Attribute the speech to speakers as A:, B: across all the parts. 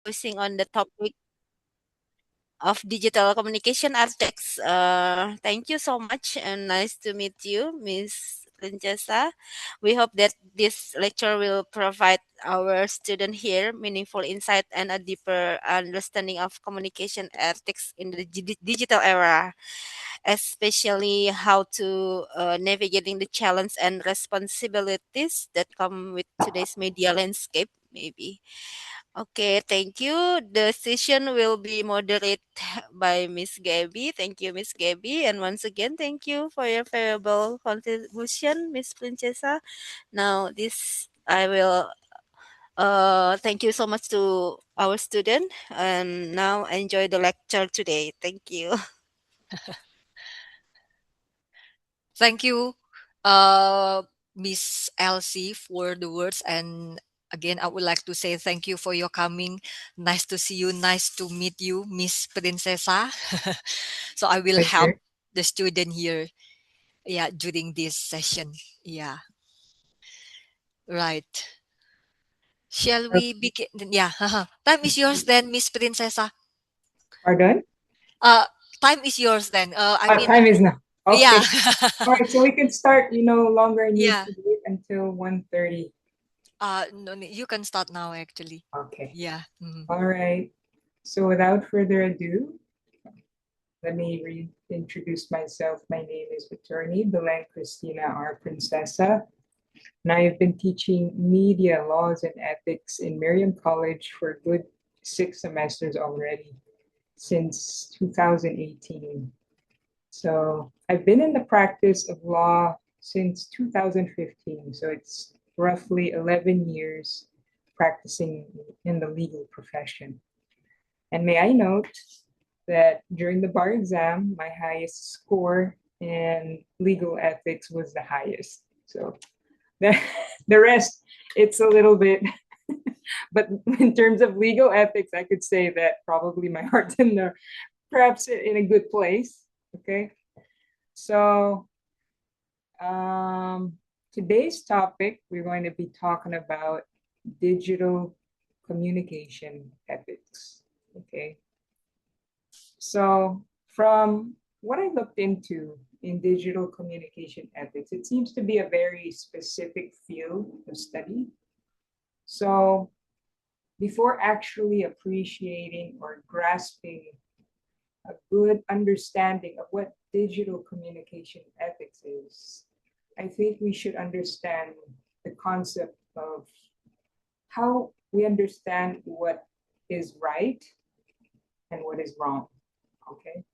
A: focusing on the topic of digital communication ethics. Thank you so much and nice to meet you, Miss Princessa. We hope that this lecture will provide our student here meaningful insight and a deeper understanding of communication ethics in the digital era, especially how to navigating the challenge and responsibilities that come with today's media landscape. Maybe. Okay, thank you. The session will be moderated by Miss Gabby. Thank you, Miss Gabby. And once again, thank you for your valuable contribution, Miss Princessa. Now, this I will thank you so much to our student. And now enjoy the lecture today. Thank you.
B: Thank you, uh, Miss Elsie, for the words. And again, I would like to say thank you for your coming. Nice to see you. Nice to meet you, Miss Princessa. So I will help
C: Pleasure.
B: the student here, yeah, during this session. Yeah, right. Shall we begin? Yeah, time is yours then, Miss Princessa.
C: Pardon?
B: Uh, time is yours then. I mean,
C: Time is now.
B: yeah,
C: Okay. All right. So we can start. You no longer need
B: yeah.
C: to wait until 1:30.
B: No, you can start now, actually.
C: Okay.
B: Yeah. Mhm.
C: All right. So without further ado, let me reintroduce myself. My name is Attorney Belen Christina R. Princessa, and I have been teaching media laws and ethics in Miriam College for a good 6 semesters already since 2018. So I've been in the practice of law since 2015. So it's roughly 11 years practicing in the legal profession. And may I note that during the bar exam, my highest score in legal ethics was the highest. So the, the rest, it's a little bit, but in terms of legal ethics, I could say that probably my heart's in the, perhaps in a good place. Okay. So Um, today's topic, we're going to be talking about digital communication ethics. Okay. So, from what I looked into in digital communication ethics, it seems to be a very specific field of study. So, before actually appreciating or grasping a good understanding of what digital communication ethics is, I think we should understand the concept of how we understand what is right and what is wrong. Okay.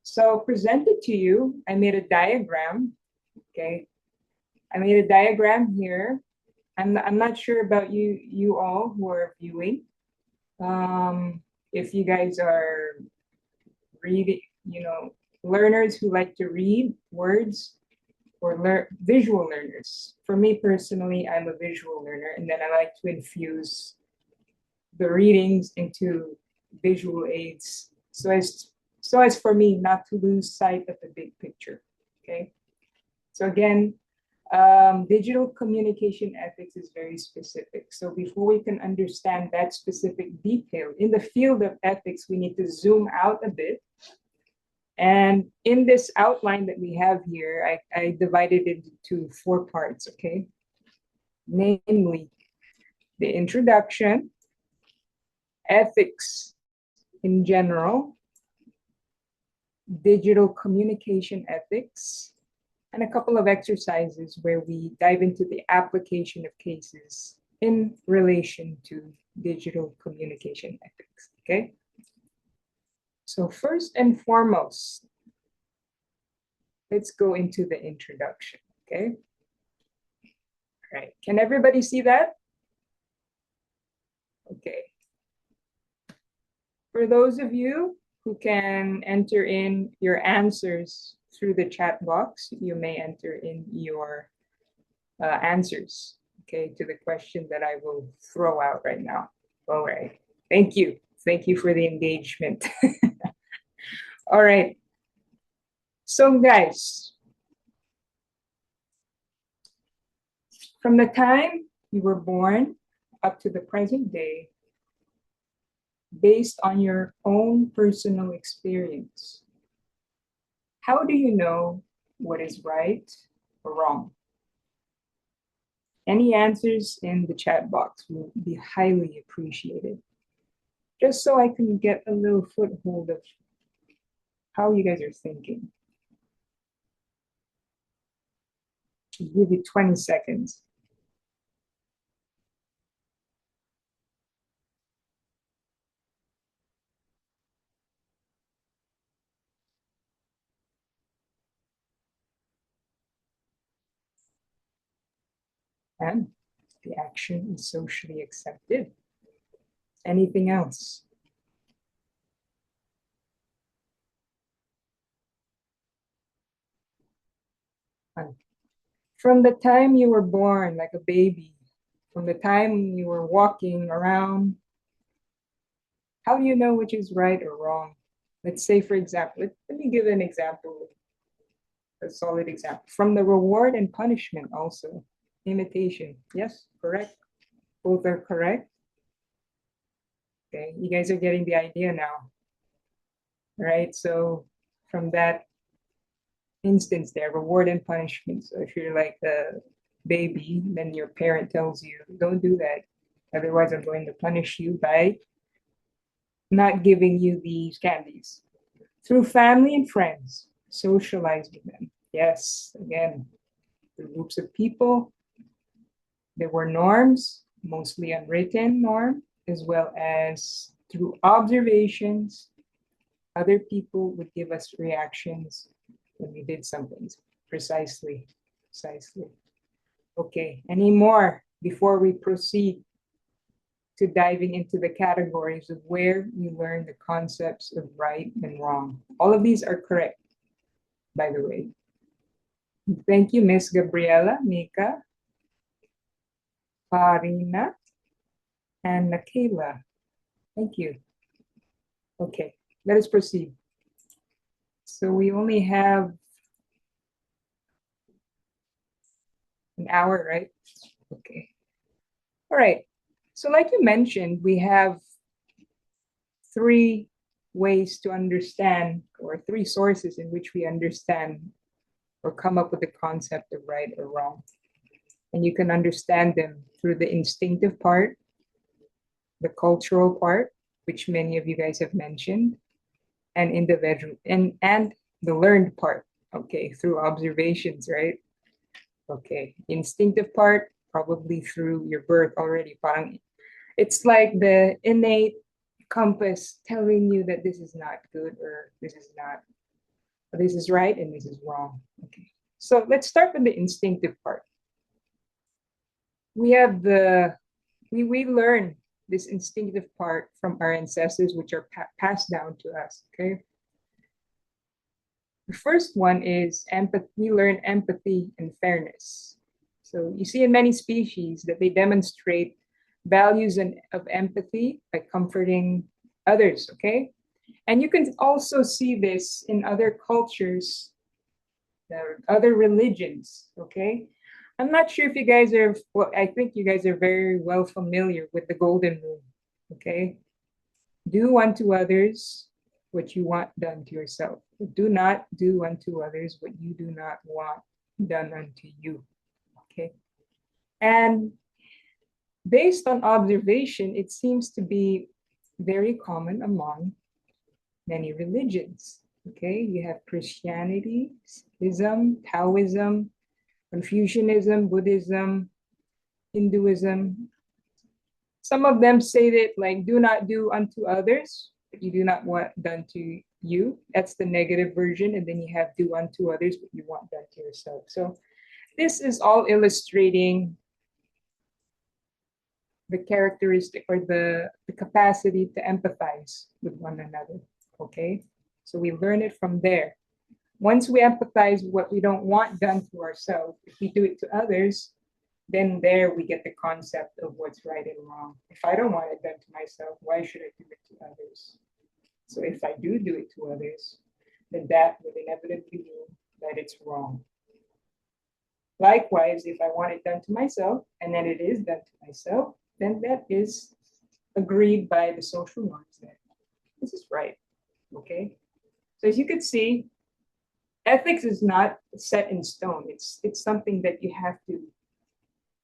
C: So presented to you, I made a diagram. Okay. I made a diagram here. I'm not sure about you all who are viewing. If you guys are reading, learners who like to read words, or visual learners. For me personally, I'm a visual learner, and then I like to infuse the readings into visual aids, so as for me not to lose sight of the big picture. Okay, so again, digital communication ethics is very specific. So before we can understand that specific detail in the field of ethics, we need to zoom out a bit. And in this outline that we have here, I divided it into 4 parts, okay? Namely, the introduction, ethics in general, digital communication ethics, and a couple of exercises where we dive into the application of cases in relation to digital communication ethics, okay? So first and foremost, let's go into the introduction, okay? All right, can everybody see that? Okay. For those of you who can enter in your answers through the chat box, you may enter in your answers, okay, to the question that I will throw out right now. All right. Thank you. Thank you for the engagement. All right. So, guys, from the time you were born up to the present day, based on your own personal experience. How do you know what is right or wrong? Any answers in the chat box will be highly appreciated. Just so I can get a little foothold of how you guys are thinking. I'll give you 20 seconds. And the action is socially accepted. Anything else? From the time you were born, like a baby, from the time you were walking around, how do you know which is right or wrong? Let's say, for example, let me give an example, a solid example. From the reward and punishment also, imitation. Yes, correct. Both are correct. Okay, you guys are getting the idea now, right? So from that instance there, reward and punishment. So if you're like a baby, then your parent tells you, don't do that. Otherwise, I'm going to punish you by not giving you these candies. Through family and friends, socialize with them. Yes, again, through groups of people, there were norms, mostly unwritten norm, as well as through observations, other people would give us reactions when we did something. Precisely. Okay, any more before we proceed to diving into the categories of where we learn the concepts of right and wrong? All of these are correct, by the way. Thank you, Miss Gabriela, Mika, Farina, and Nakayla. Thank you. Okay, let us proceed. So we only have an hour, right? Okay. All right. So like you mentioned, we have three ways to understand, or three sources in which we understand or come up with the concept of right or wrong. And you can understand them through the instinctive part, the cultural part, which many of you guys have mentioned, and individual and the learned part, okay, through observations, right? Okay, instinctive part, probably through your birth already. Parang it's like the innate compass telling you that this is not good or this is not, this is right and this is wrong. Okay, so let's start with the instinctive part. We have we learn this instinctive part from our ancestors, which are passed down to us. Okay, the first one is empathy. We learn empathy and fairness. So you see in many species that they demonstrate values of empathy by comforting others, okay? And you can also see this in other cultures, other religions, okay? I'm not sure if you guys are, well, I think you guys are very well familiar with the golden rule, okay? Do unto others what you want done to yourself. Do not do unto others what you do not want done unto you, okay? And based on observation, it seems to be very common among many religions. Okay, you have Christianity, Islam, Taoism, Confucianism, Buddhism, Hinduism. Some of them say that, like, do not do unto others what you do not want done to you. That's the negative version. And then you have do unto others what you want done to yourself. So this is all illustrating the characteristic or the capacity to empathize with one another. Okay, so we learn it from there. Once we empathize what we don't want done to ourselves, if we do it to others, then there we get the concept of what's right and wrong. If I don't want it done to myself, why should I do it to others? So if I do it to others, then that would inevitably mean that it's wrong. Likewise, if I want it done to myself and then it is done to myself, then that is agreed by the social norms that this is right. Okay. So as you can see, ethics is not set in stone. It's something that you have to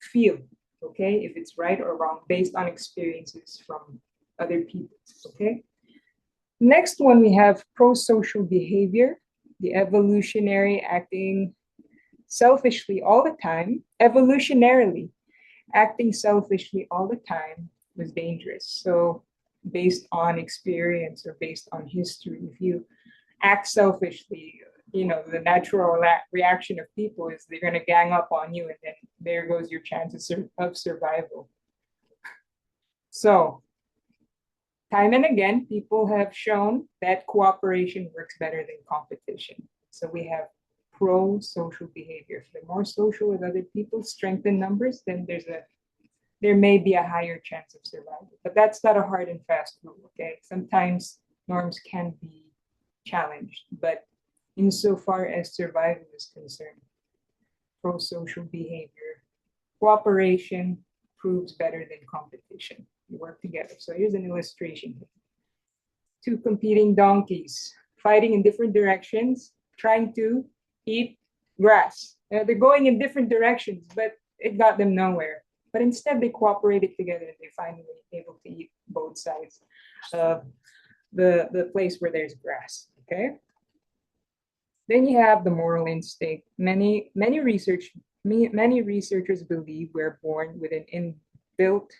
C: feel, okay, if it's right or wrong based on experiences from other people. Okay. Next one, we have pro-social behavior, the evolutionary acting selfishly all the time, evolutionarily acting selfishly all the time was dangerous. So based on experience or based on history, if you act selfishly, the natural reaction of people is they're going to gang up on you, and then there goes your chances of survival. So time and again, people have shown that cooperation works better than competition. So we have pro-social behavior. If they're more social with other people, strengthen numbers, then there may be a higher chance of survival. But that's not a hard and fast rule, okay? Sometimes norms can be challenged, but insofar as survival is concerned, pro-social behavior, cooperation proves better than competition. You work together. So here's an illustration here. Two competing donkeys fighting in different directions, trying to eat grass. They're going in different directions, but it got them nowhere. But instead, they cooperated together and they finally able to eat both sides of the place where there's grass. Okay. Then you have the moral instinct. Many researchers believe we're born with an inbuilt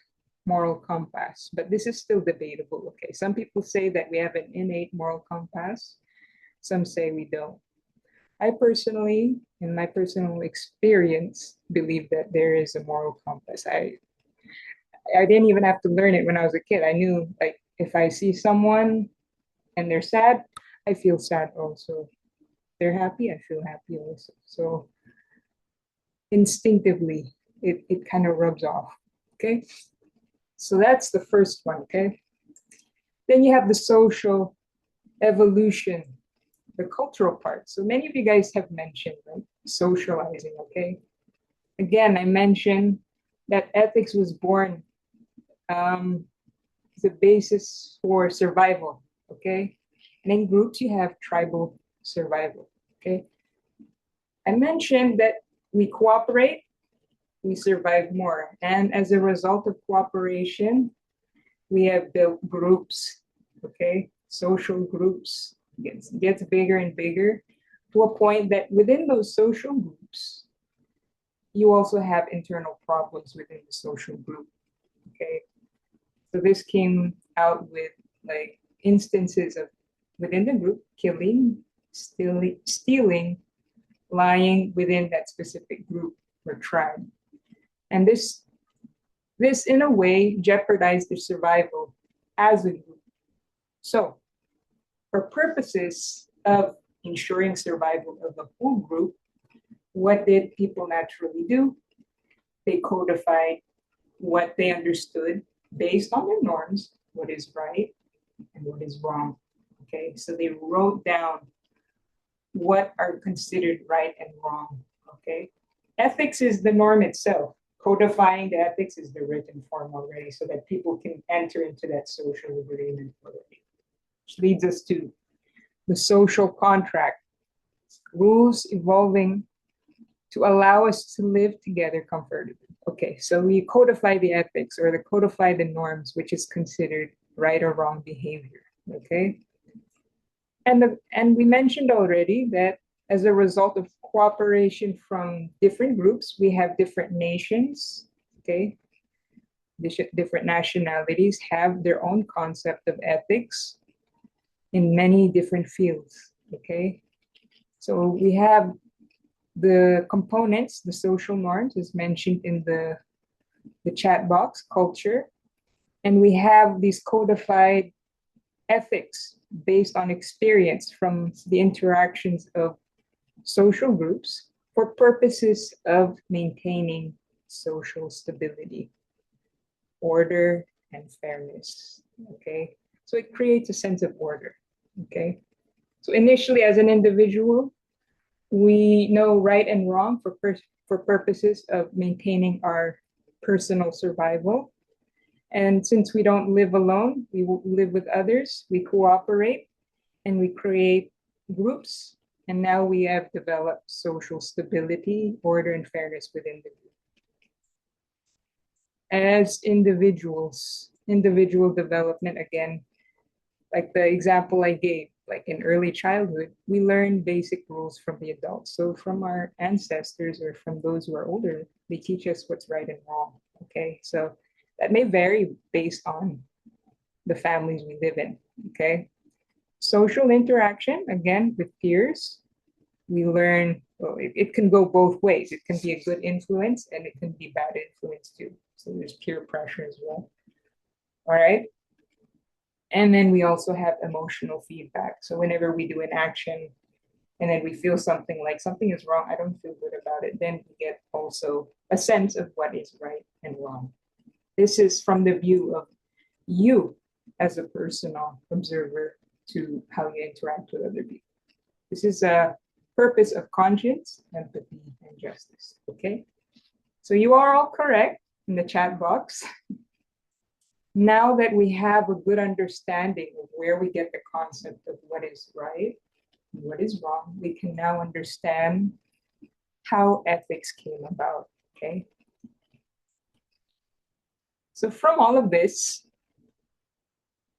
C: moral compass, but this is still debatable. Okay, some people say that we have an innate moral compass. Some say we don't. I personally, in my personal experience, believe that there is a moral compass. I didn't even have to learn it when I was a kid. I knew, like, if I see someone and they're sad, I feel sad also. They're happy, I feel happy also. So instinctively, it kind of rubs off. Okay. So that's the first one. Okay. Then you have the social evolution, the cultural part. So many of you guys have mentioned, right? Socializing. Okay. Again, I mentioned that ethics was born as a basis for survival. Okay. And in groups, you have tribal survival. Okay. I mentioned that we cooperate, we survive more. And as a result of cooperation, we have built groups, okay? Social groups gets bigger and bigger to a point that within those social groups, you also have internal problems within the social group, okay? So this came out with like instances of within the group, killing, stealing, lying within that specific group or tribe. And this in a way jeopardized their survival as a group. So for purposes of ensuring survival of the whole group, what did people naturally do? They codified what they understood based on their norms, what is right and what is wrong. Okay, so they wrote down what are considered right and wrong. Okay, ethics is the norm itself. Codifying the ethics is the written form already, so that people can enter into that social agreement already. Which leads us to the social contract, rules evolving to allow us to live together comfortably. Okay, so we codify the ethics or codify the norms, which is considered right or wrong behavior. Okay, and we mentioned already that as a result of cooperation from different groups, we have different nations, okay? Different nationalities have their own concept of ethics in many different fields, okay? So we have the components, the social norms, as mentioned in the chat box, culture, and we have these codified ethics based on experience from the interactions of social groups for purposes of maintaining social stability, order, and fairness. Okay, so it creates a sense of order. Okay, so initially, as an individual, we know right and wrong for purposes of maintaining our personal survival. And since we don't live alone, we live with others, we cooperate, and we create groups. And now we have developed social stability, order, and fairness within the group. As individuals, individual development, again, like the example I gave, like in early childhood, we learn basic rules from the adults. So from our ancestors or from those who are older, they teach us what's right and wrong. Okay, so that may vary based on the families we live in. Okay, social interaction, again, with peers, we learn, well, it can go both ways. It can be a good influence and it can be bad influence too. So there's peer pressure as well. All right. And then we also have emotional feedback. So whenever we do an action and then we feel something like something is wrong, I don't feel good about it, then we get also a sense of what is right and wrong. This is from the view of you as a personal observer to how you interact with other people. This is a purpose of conscience, empathy, and justice. Okay? So you are all correct in the chat box. Now that we have a good understanding of where we get the concept of what is right and what is wrong, we can now understand how ethics came about. Okay? So from all of this,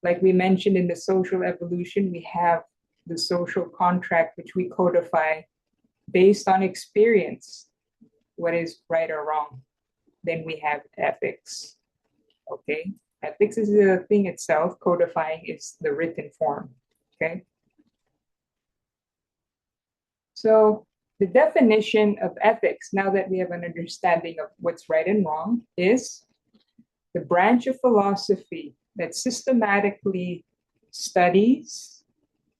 C: like we mentioned in the social evolution, we have the social contract, which we codify based on experience, what is right or wrong. Then we have ethics. Okay? Ethics is the thing itself, codifying is the written form. Okay? So the definition of ethics, now that we have an understanding of what's right and wrong, is the branch of philosophy that systematically studies,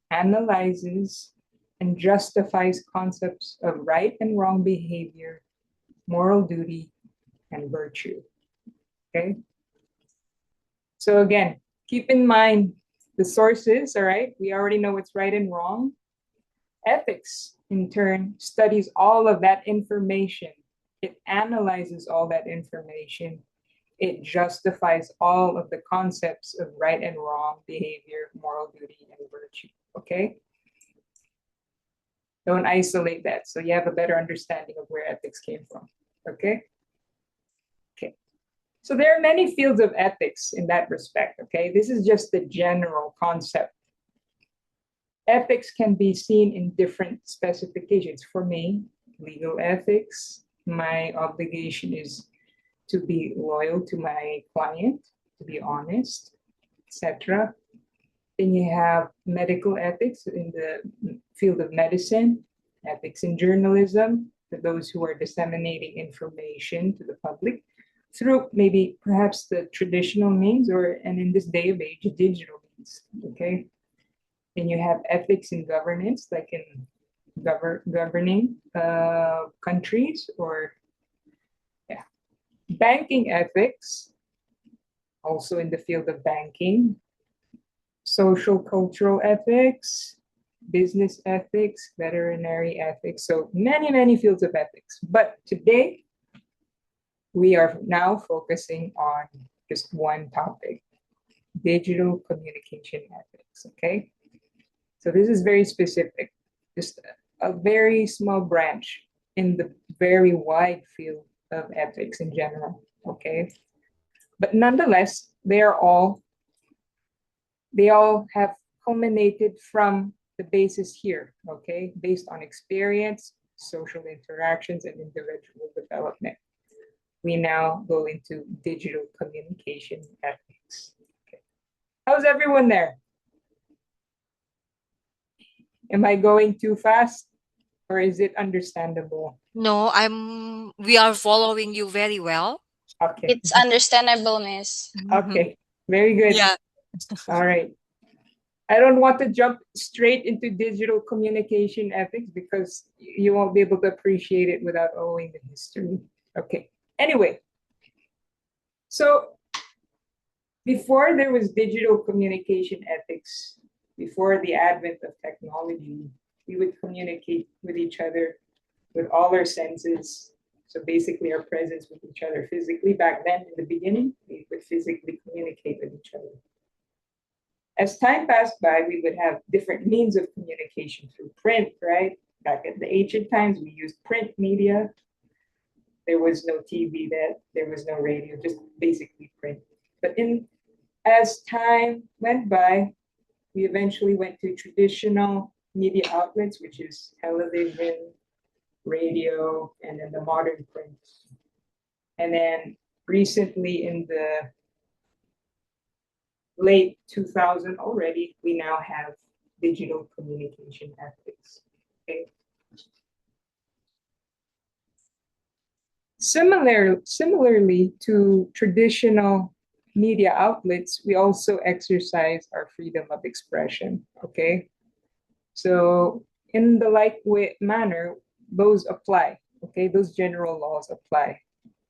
C: analyzes, and justifies concepts of right and wrong behavior, moral duty, and virtue. Okay? So again, keep in mind the sources, all right? We already know what's right and wrong. Ethics, in turn, studies all of that information. It analyzes all that information. It justifies all of the concepts of right and wrong behavior, moral duty, and virtue. Okay? Don't isolate that so you have a better understanding of where ethics came from. Okay? Okay. So there are many fields of ethics in that respect. Okay? This is just the general concept. Ethics can be seen in different specifications. For me, legal ethics, my obligation is to be loyal to my client, to be honest, etc. Then you have medical ethics in the field of medicine, ethics in journalism, for those who are disseminating information to the public through maybe perhaps the traditional means or, and in this day of age, digital means, okay? Then you have ethics in governance, like in governing countries or, yeah. Banking ethics, also in the field of banking, social cultural ethics, business ethics, veterinary ethics. So many, many fields of ethics. But today, we are now focusing on just one topic, digital communication ethics, okay? So this is very specific, just a very small branch in the very wide field of ethics in general, okay? But nonetheless, they all have culminated from the basis here, okay? Based on experience, social interactions, and individual development. We now go into digital communication ethics. Okay. How's everyone there? Am I going too fast or is it understandable?
B: No, we are following you very well.
C: Okay.
D: It's understandable, miss.
C: Okay. Very good.
B: Yeah.
C: All right. I don't want to jump straight into digital communication ethics because you won't be able to appreciate it without knowing the history. Okay. Anyway, so before there was digital communication ethics, before the advent of technology, we would communicate with each other with all our senses So basically our presence with each other physically. Back then in the beginning, we would physically communicate with each other. As time passed by, we would have different means of communication through print, right? Back in the ancient times, we used print media. There was no TV then, there was no radio, just basically print. But as time went by, we eventually went to traditional media outlets, which is television, radio, and then the modern print. And then recently in the late 2000 already, we now have digital communication ethics. Okay. Similarly to traditional media outlets, we also exercise our freedom of expression. Okay. So in the like manner, those apply. Okay, those general laws apply.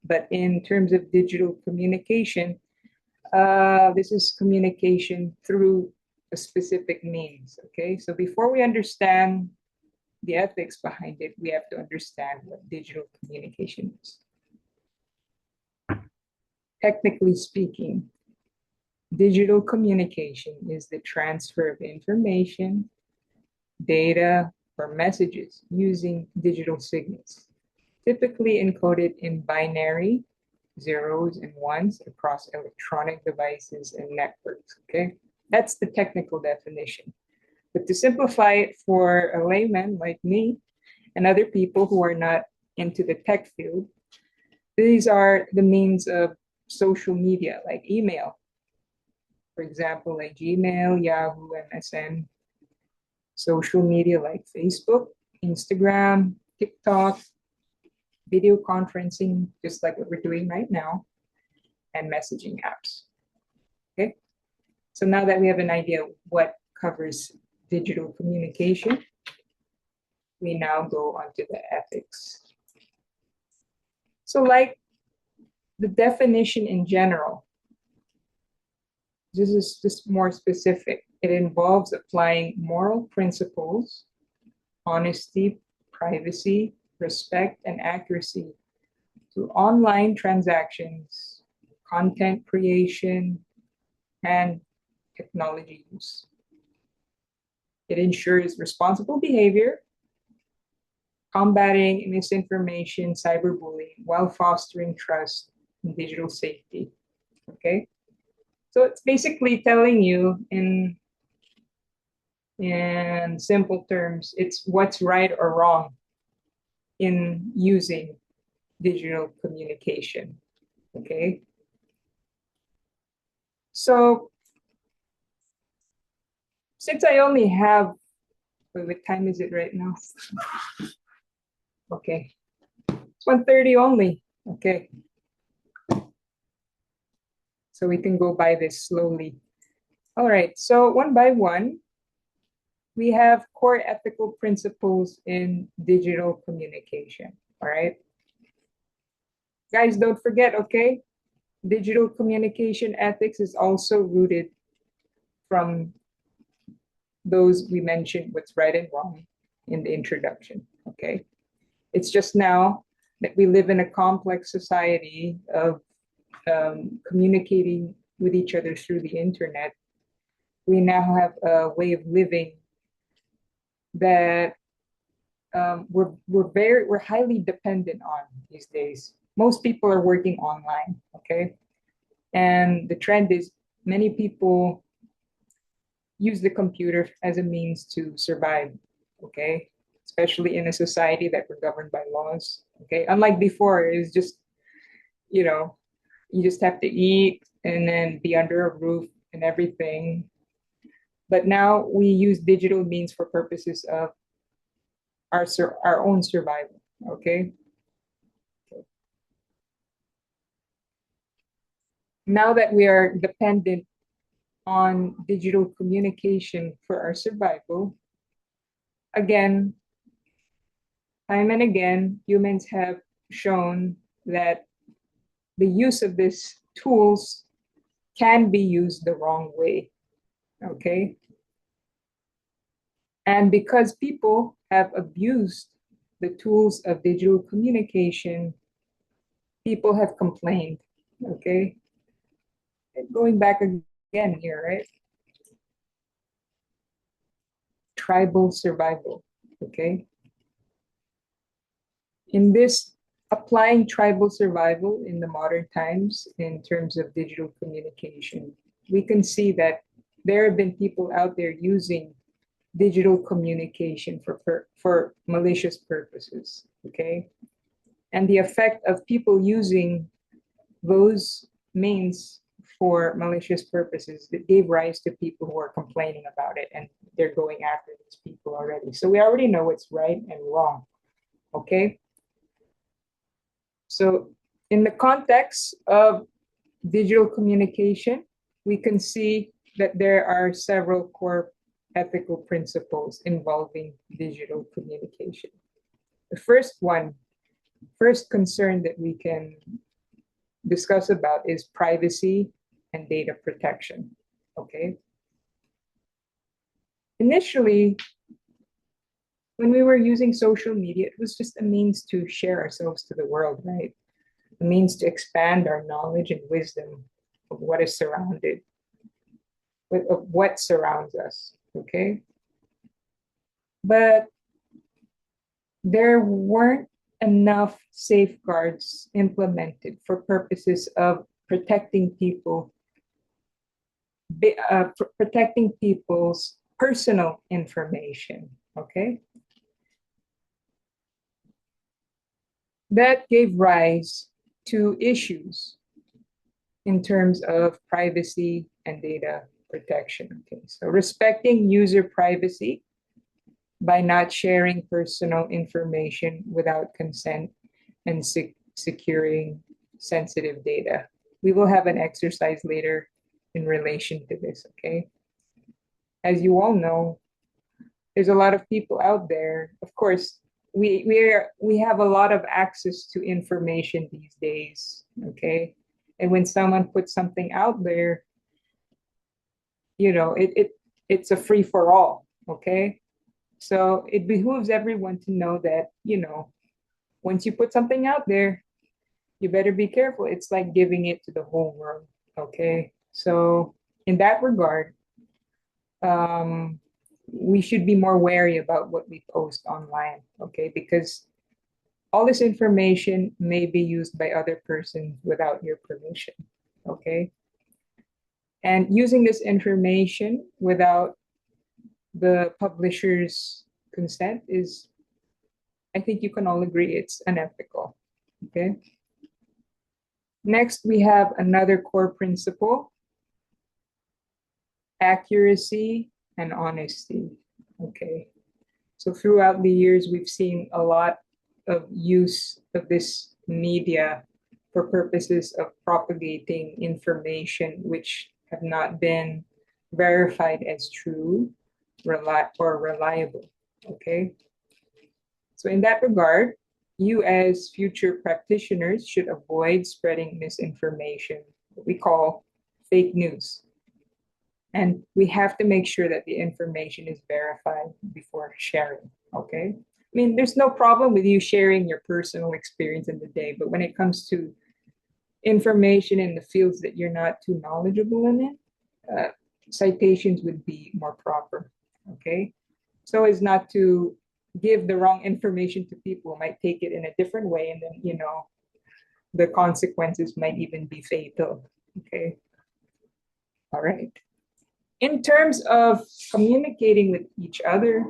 C: But in terms of digital communication, this is communication through a specific means. Okay, so before we understand the ethics behind it, we have to understand what digital communication is. Technically speaking, digital communication is the transfer of information, data, or messages using digital signals, typically encoded in binary zeros and ones across electronic devices and networks. Okay, that's the technical definition. But to simplify it for a layman like me and other people who are not into the tech field, these are the means of social media like email, for example, like Gmail, Yahoo, MSN, social media like Facebook, Instagram, TikTok, video conferencing, just like what we're doing right now, and messaging apps. Okay, so now that we have an idea of what covers digital communication, we now go on to the ethics. So like the definition in general, this is just more specific. It involves applying moral principles, honesty, privacy, respect, and accuracy to online transactions, content creation, and technology use. It ensures responsible behavior, combating misinformation, cyberbullying, while fostering trust and digital safety. Okay? So it's basically telling you in simple terms, it's what's right or wrong in using digital communication. Okay? So since I only have, what time is it right now? Okay, it's 1:30 only. Okay, so we can go by this slowly. All right, so one by one, we have core ethical principles in digital communication. All right, guys, don't forget, okay? Digital communication ethics is also rooted from those we mentioned, what's right and wrong in the introduction, okay? It's just now that we live in a complex society of communicating with each other through the internet. We now have a way of living that we're highly dependent on these days. Most people are working online, okay? And the trend is many people use the computer as a means to survive, okay? Especially in a society that we're governed by laws, okay? Unlike before, it's just, you know, you just have to eat and then be under a roof and everything. But now we use digital means for purposes of our own survival, okay? Now that we are dependent on digital communication for our survival, again, time and again, humans have shown that the use of these tools can be used the wrong way, okay? And because people have abused the tools of digital communication, people have complained, okay? Going back again here, right? Tribal survival, okay? In this, applying tribal survival in the modern times in terms of digital communication, we can see that there have been people out there using digital communication for malicious purposes, okay? And the effect of people using those means for malicious purposes that gave rise to people who are complaining about it, and they're going after these people already. So we already know what's right and wrong, okay? So in the context of digital communication, we can see that there are several core ethical principles involving digital communication. The first concern that we can discuss about is privacy and data protection, okay? Initially, when we were using social media, it was just a means to share ourselves to the world, right? A means to expand our knowledge and wisdom of what is surrounded, of what surrounds us, okay? But there weren't enough safeguards implemented for purposes of protecting people, protecting people's personal information, okay? That gave rise to issues in terms of privacy and data protection, okay? So respecting user privacy by not sharing personal information without consent and securing sensitive data. We will have an exercise later in relation to this, okay? As you all know, there's a lot of people out there. Of course, we have a lot of access to information these days, okay? And when someone puts something out there, you know, it's a free for all, okay? So it behooves everyone to know that, you know, once you put something out there, you better be careful. It's like giving it to the whole world, okay? So in that regard, we should be more wary about what we post online, okay? Because all this information may be used by other persons without your permission, okay? And using this information without the publisher's consent is, I think you can all agree, it's unethical, okay? Next, we have another core principle: accuracy and honesty, okay? So throughout the years, we've seen a lot of use of this media for purposes of propagating information which have not been verified as true or reliable, okay? So in that regard, you as future practitioners should avoid spreading misinformation, what we call fake news. And we have to make sure that the information is verified before sharing, okay? I mean, there's no problem with you sharing your personal experience in the day, but when it comes to information in the fields that you're not too knowledgeable in it, citations would be more proper, okay? So as not to give the wrong information to people who might take it in a different way, and then, you know, the consequences might even be fatal, okay? All right. In terms of communicating with each other,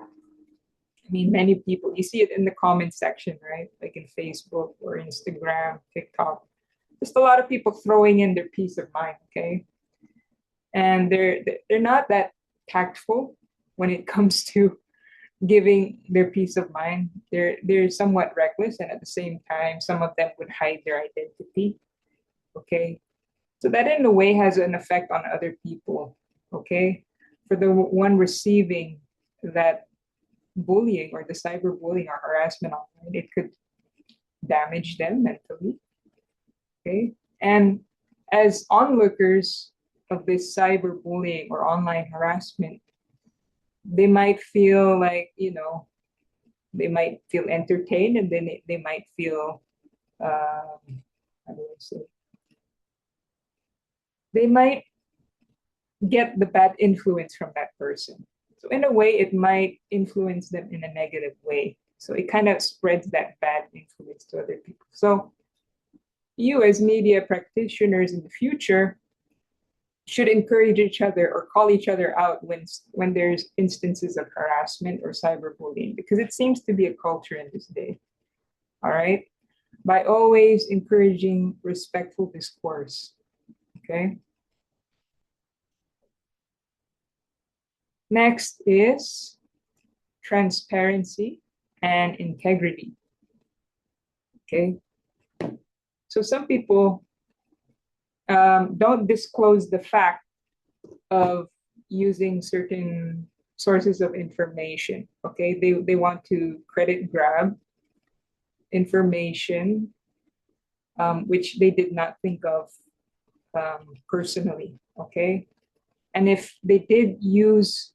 C: I mean, many people, you see it in the comment section, right? Like in Facebook or Instagram, TikTok. Just a lot of people throwing in their peace of mind, okay? And they're not that tactful when it comes to giving their peace of mind. They're somewhat reckless, and at the same time, some of them would hide their identity, okay? So that in a way has an effect on other people, okay? For the one receiving that bullying or the cyberbullying or harassment online, it could damage them mentally, okay? And as onlookers of this cyberbullying or online harassment, they might feel like, you know, they might feel entertained, and then they might feel how do I say? They might get the bad influence from that person. So in a way, it might influence them in a negative way. So it kind of spreads that bad influence to other people. So you as media practitioners in the future should encourage each other or call each other out when there's instances of harassment or cyberbullying, because it seems to be a culture in this day. All right? By always encouraging respectful discourse. Okay? Next is transparency and integrity. Okay? So some people don't disclose the fact of using certain sources of information. Okay, they want to credit grab information which they did not think of personally. Okay, and if they did use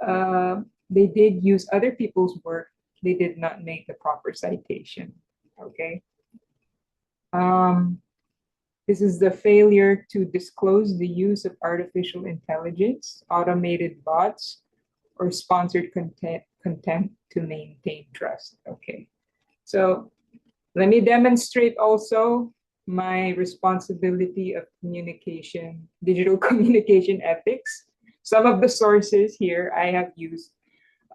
C: other people's work, they did not make the proper citation. Okay. This is the failure to disclose the use of artificial intelligence, automated bots, or sponsored content to maintain trust. Okay, so let me demonstrate also my responsibility of communication, digital communication ethics. Some of the sources here I have used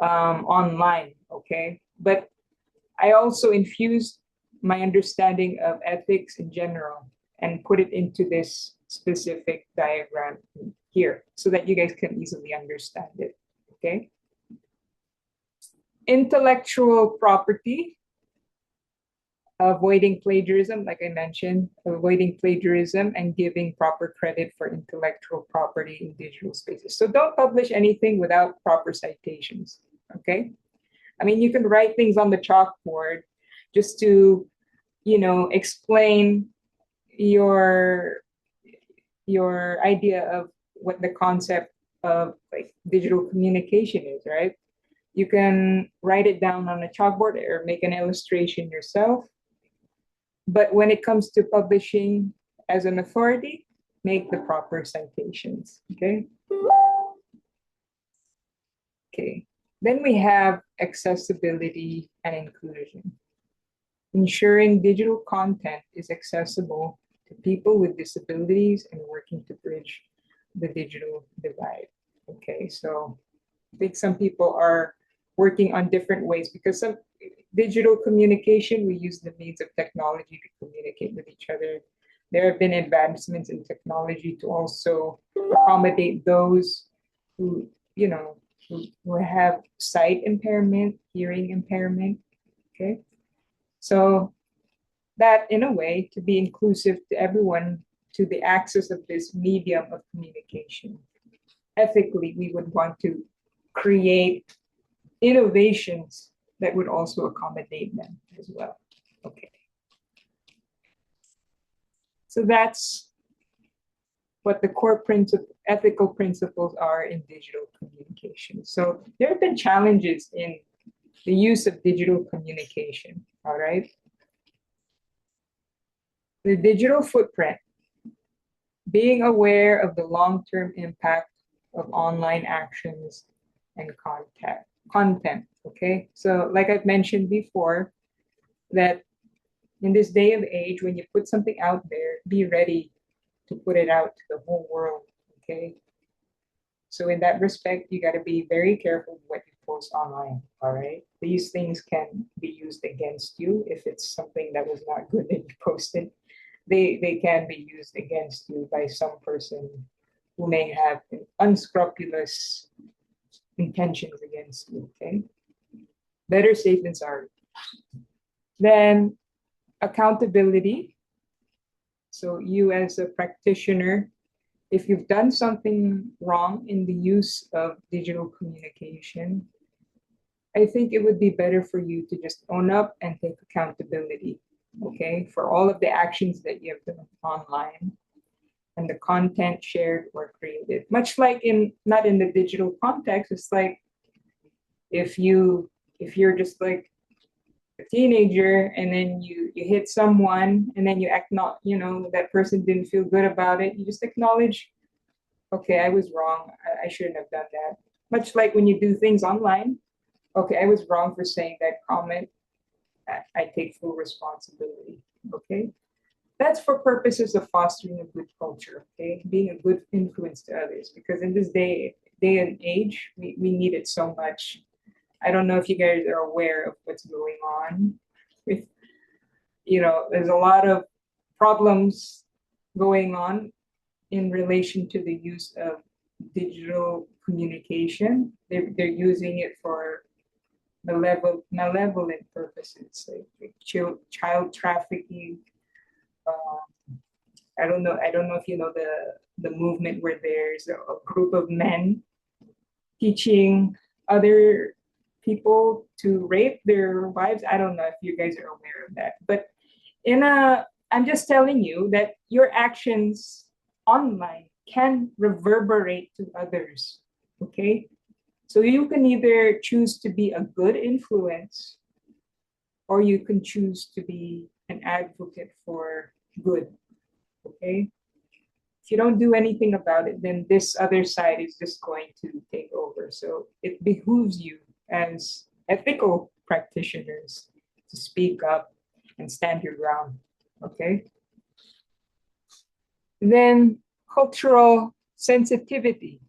C: online, okay? But I also infused my understanding of ethics in general and put it into this specific diagram here so that you guys can easily understand it, okay? Intellectual property, avoiding plagiarism, like I mentioned, avoiding plagiarism and giving proper credit for intellectual property in digital spaces. So don't publish anything without proper citations, okay? I mean, you can write things on the chalkboard just to, explain your idea of what the concept of like digital communication is, right? You can write it down on a chalkboard or make an illustration yourself. But when it comes to publishing as an authority, make the proper citations, okay? Okay, then we have accessibility and inclusion. Ensuring digital content is accessible to people with disabilities and working to bridge the digital divide. Okay, so I think some people are working on different ways because some digital communication, we use the means of technology to communicate with each other. There have been advancements in technology to also accommodate those who, who have sight impairment, hearing impairment. Okay. So that in a way to be inclusive to everyone to the access of this medium of communication. Ethically, we would want to create innovations that would also accommodate them as well. Okay. So that's what the core ethical principles are in digital communication. So there have been challenges in the use of digital communication, all right? The digital footprint, being aware of the long-term impact of online actions and content, okay? So like I've mentioned before, that in this day of age, when you put something out there, be ready to put it out to the whole world, okay? So in that respect, you got to be very careful what you post online, all right? These things can be used against you if it's something that was not good that you posted. They can be used against you by some person who may have unscrupulous intentions against you, okay? Better safe than sorry. Then accountability. So you as a practitioner, if you've done something wrong in the use of digital communication, I think it would be better for you to just own up and take accountability, okay, for all of the actions that you have done online and the content shared or created. Much like not in the digital context, it's like if you're just like a teenager, and then you hit someone, and then you act not, that person didn't feel good about it. You just acknowledge, okay, I was wrong. I shouldn't have done that. Much like when you do things online, okay, I was wrong for saying that comment. I take full responsibility. Okay. That's for purposes of fostering a good culture, okay? Being a good influence to others. Because in this day and age, we need it so much. I don't know if you guys are aware of what's going on with, there's a lot of problems going on in relation to the use of digital communication. They're using it for malevolent purposes, like child trafficking. I don't know if you know the movement where there's a group of men teaching other people to rape their wives. I don't know if you guys are aware of that, but I'm just telling you that your actions online can reverberate to others. Okay, so you can either choose to be a good influence, or you can choose to be an advocate for good. Okay, if you don't do anything about it, then this other side is just going to take over. So it behooves you as ethical practitioners to speak up and stand your ground. Okay. Then cultural sensitivity,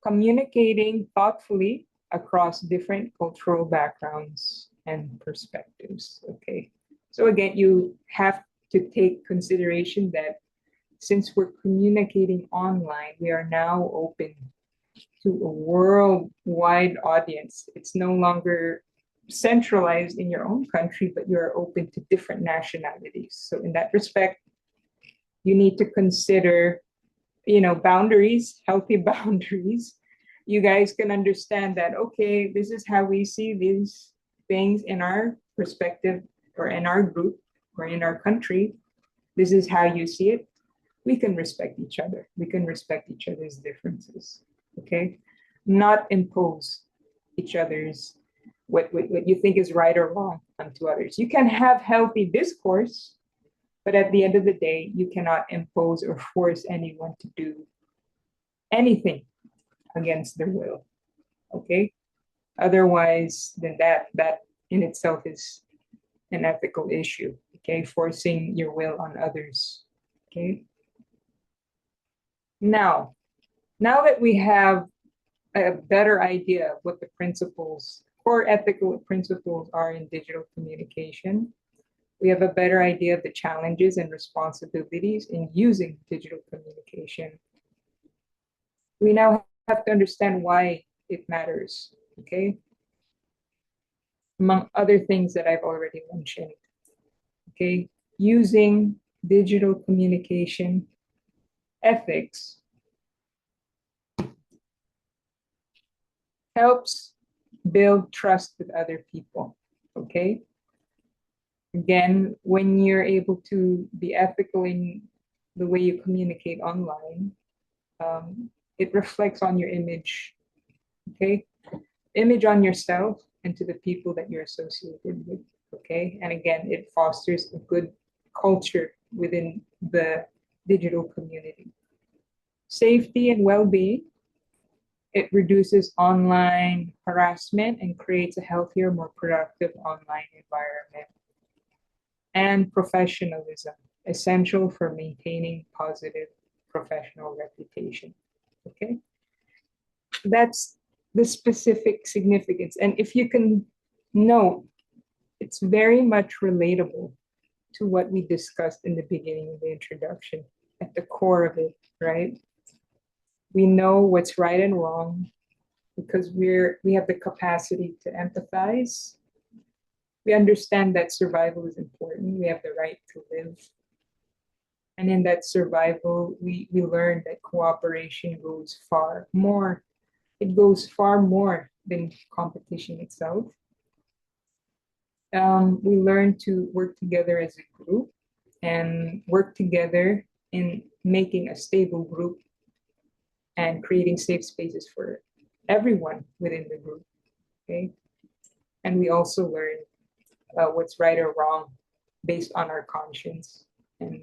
C: communicating thoughtfully across different cultural backgrounds and perspectives. Okay. So again, you have to take consideration that since we're communicating online, we are now open to a worldwide audience. It's no longer centralized in your own country, but you're open to different nationalities. So in that respect, you need to consider, boundaries, healthy boundaries. You guys can understand that, okay, this is how we see these things in our perspective or in our group or in our country. This is how you see it. We can respect each other. We can respect each other's differences. Okay? Not impose each other's what you think is right or wrong onto others. You can have healthy discourse, but at the end of the day, you cannot impose or force anyone to do anything against their will. Okay? Otherwise, then that in itself is an ethical issue. Okay, forcing your will on others. Okay. Now that we have a better idea of what the principles, core ethical principles are in digital communication, we have a better idea of the challenges and responsibilities in using digital communication. We now have to understand why it matters, okay? Among other things that I've already mentioned, okay? Using digital communication ethics helps build trust with other people, okay? Again, when you're able to be ethical in the way you communicate online, it reflects on your image, okay? Image on yourself and to the people that you're associated with, okay? And again, it fosters a good culture within the digital community. Safety and well-being, it reduces online harassment and creates a healthier, more productive online environment. And professionalism, essential for maintaining positive professional reputation. Okay, that's the specific significance. And if you can note, it's very much relatable to what we discussed in the beginning of the introduction, at the core of it, right? We know what's right and wrong because we have the capacity to empathize. We understand that survival is important. We have the right to live. And in that survival, we learn that cooperation goes far more. It goes far more than competition itself. We learn to work together as a group and work together in making a stable group and creating safe spaces for everyone within the group. Okay. And we also learn what's right or wrong based on our conscience and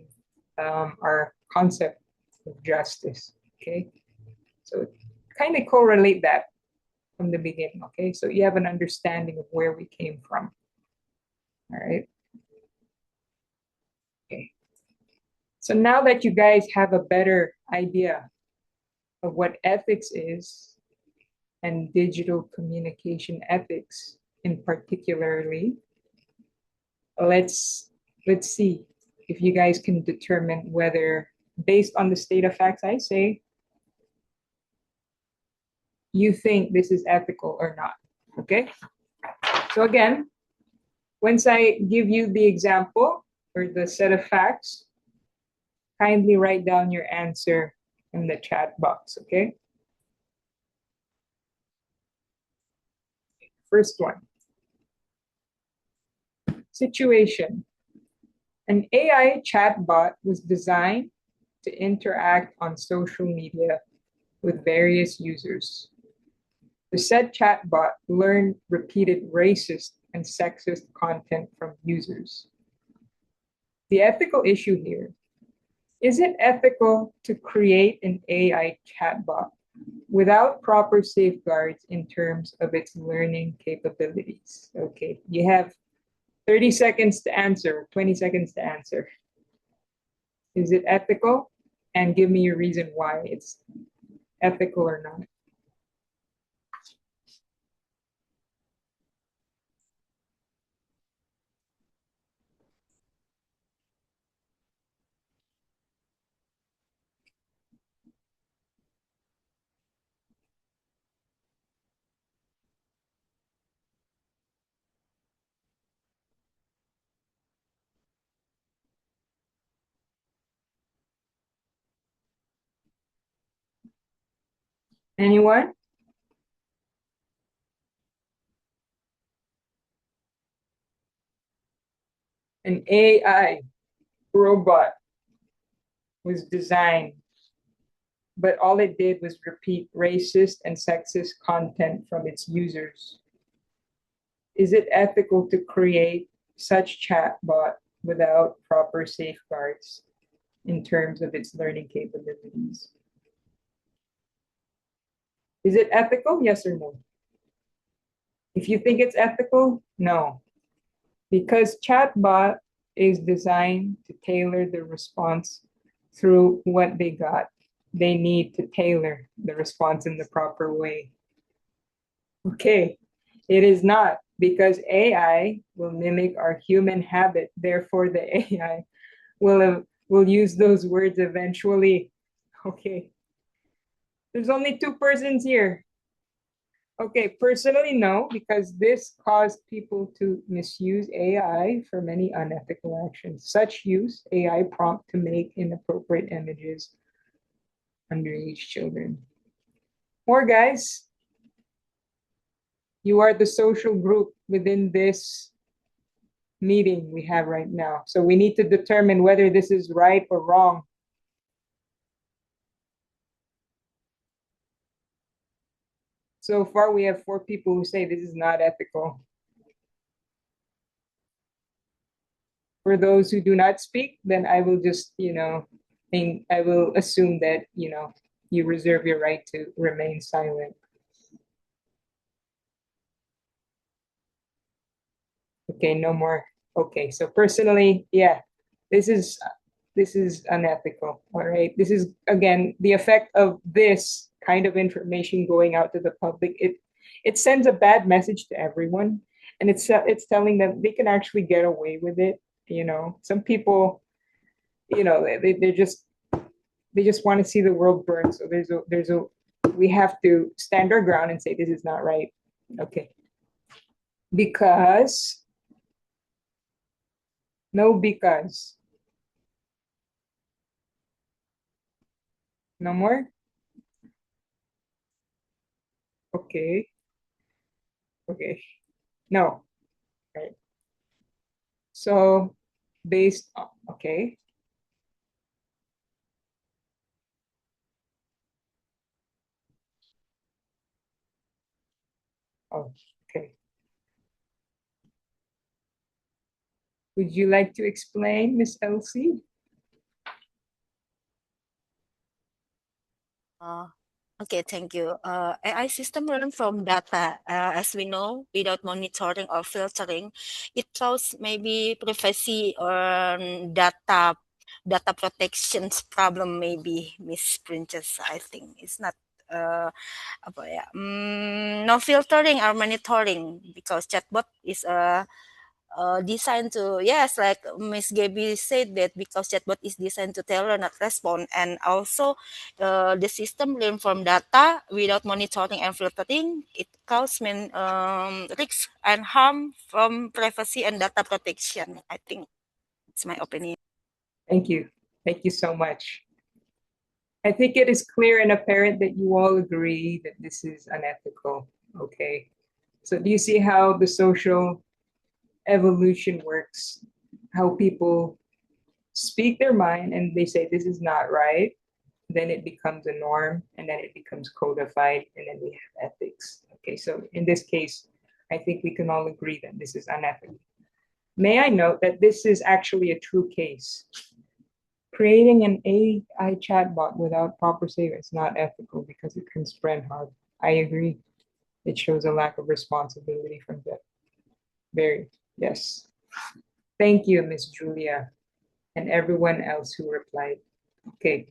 C: our concept of justice. Okay, so kind of correlate that from the beginning. Okay, so you have an understanding of where we came from. All right. Okay. So now that you guys have a better idea of what ethics is and digital communication ethics in particularly, let's see if you guys can determine whether, based on the state of facts I say, you think this is ethical or not. Okay? So again, once I give you the example or the set of facts, kindly write down your answer in the chat box, okay? First one. Situation. An AI chatbot was designed to interact on social media with various users. The said chatbot learned repeated racist and sexist content from users. The ethical issue here, is it ethical to create an AI chatbot without proper safeguards in terms of its learning capabilities? Okay, you have 30 seconds to answer, 20 seconds to answer. Is it ethical? And give me your reason why it's ethical or not. Anyone? An AI robot was designed, but all it did was repeat racist and sexist content from its users. Is it ethical to create such chatbot without proper safeguards in terms of its learning capabilities? Is it ethical? Yes or no? If you think it's ethical, no. Because chatbot is designed to tailor the response through what they got. They need to tailor the response in the proper way. Okay, it is not, because AI will mimic our human habit. Therefore, the AI will use those words eventually. Okay. There's only two persons here. Okay, personally, no, because this caused people to misuse AI for many unethical actions. Such use AI prompt to make inappropriate images underage children. More guys, you are the social group within this meeting we have right now. So we need to determine whether this is right or wrong. So far, we have 4 people who say this is not ethical. For those who do not speak, then I will just, I will assume that, you reserve your right to remain silent. Okay, no more. Okay, so personally, yeah, this is unethical. All right, this is again the effect of this kind of information going out to the public. It sends a bad message to everyone, and it's telling them they can actually get away with it. Some people, they just want to see the world burn. So we have to stand our ground and say this is not right. Okay, because no, because no more. Okay. Okay. No. Right. So based on, okay. Oh, okay. Would you like to explain, Miss Elsie?
A: Okay, thank you. AI system learn from data. As we know, without monitoring or filtering, it cause maybe privacy or data protections problem. Maybe Miss Princess, I think it's not. Apa ya? No filtering or monitoring because chatbot is designed to, yes, like Miss Gabby said, that because chatbot is designed to tailor not respond, and also the system learn from data without monitoring and filtering, it causes risks and harm from privacy and data protection. I think it's my opinion.
C: Thank you. Thank you so much. I think it is clear and apparent that you all agree that this is unethical. Okay. So do you see how the social evolution works? How people speak their mind and they say this is not right, then it becomes a norm, and then it becomes codified, and then we have ethics. Okay, so in this case, I think we can all agree that this is unethical. May I note that this is actually a true case. Creating an AI chatbot without proper safeguards is not ethical because it can spread harm. I agree. It shows a lack of responsibility from them. Very, yes. Thank you, Miss Julia, and everyone else who replied. Okay,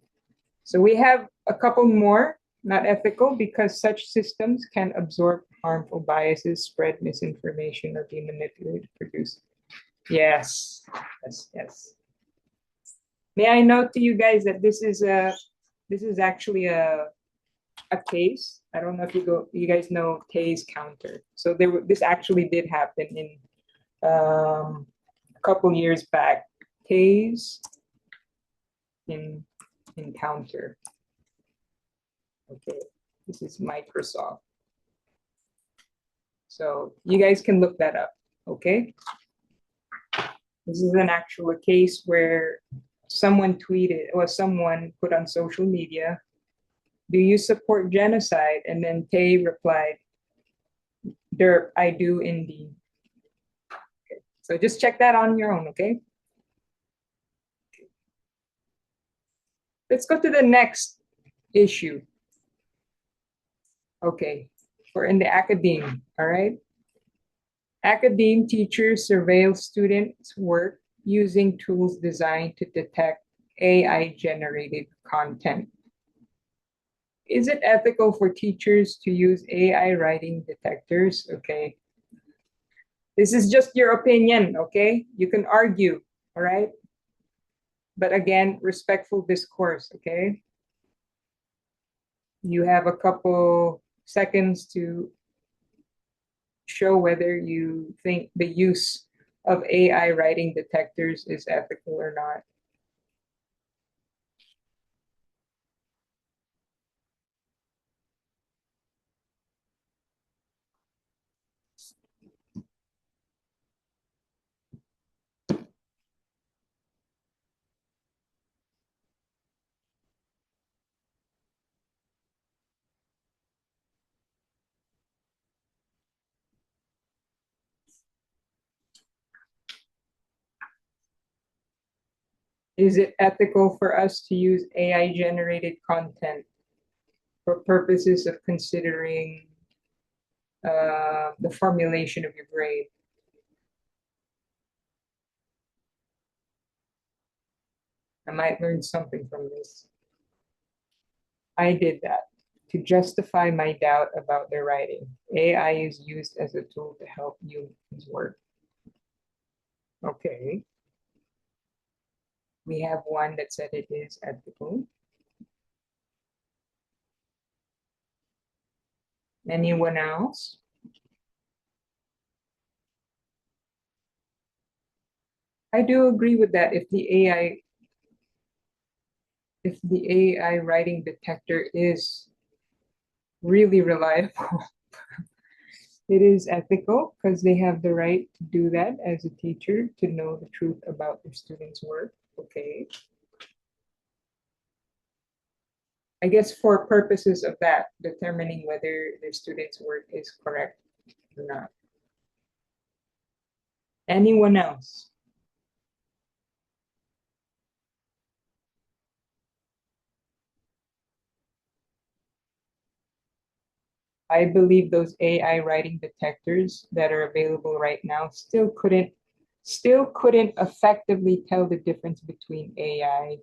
C: so we have a couple more, not ethical, because such systems can absorb harmful biases, spread misinformation, or be manipulated to produce. Yes, yes, yes. May I note to you guys that this is actually a case. I don't know if you guys know Tay's counter. So this actually did happen in a couple years back. Tay's in counter. Okay, this is Microsoft. So you guys can look that up, okay? This is an actual case where someone tweeted or someone put on social media, do you support genocide? And then Tay replied, derp, I do indeed. Okay. So just check that on your own, okay? Let's go to the next issue. Okay, we're in the academe, all right? Academe teachers surveil students' work using tools designed to detect AI-generated content. Is it ethical for teachers to use AI writing detectors? Okay. This is just your opinion, okay? You can argue, all right? But again, respectful discourse, okay? You have a couple seconds to show whether you think the use of AI writing detectors is ethical or not. Is it ethical for us to use AI generated content for purposes of considering the formulation of your grade? I might learn something from this. I did that to justify my doubt about their writing. AI is used as a tool to help humans work. Okay. We have one that said it is ethical. Anyone else? I do agree with that. If the AI writing detector is really reliable, it is ethical because they have the right to do that as a teacher, to know the truth about their students' work. Okay. I guess for purposes of that, determining whether their students' work is correct or not. Anyone else? I believe those AI writing detectors that are available right now still couldn't effectively tell the difference between AI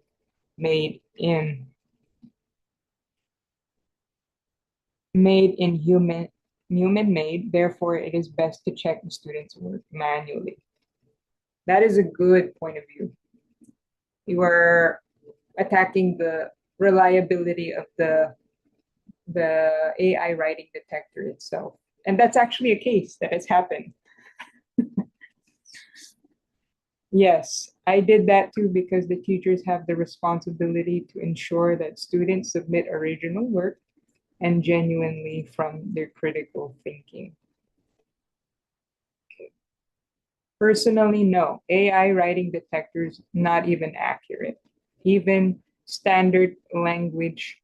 C: made in human made. Therefore, it is best to check the student's work manually. That is a good point of view. You are attacking the reliability of the AI writing detector itself. And that's actually a case that has happened. Yes, I did that too because the teachers have the responsibility to ensure that students submit original work and genuinely from their critical thinking. Personally, no. AI writing detectors not even accurate. Even standard language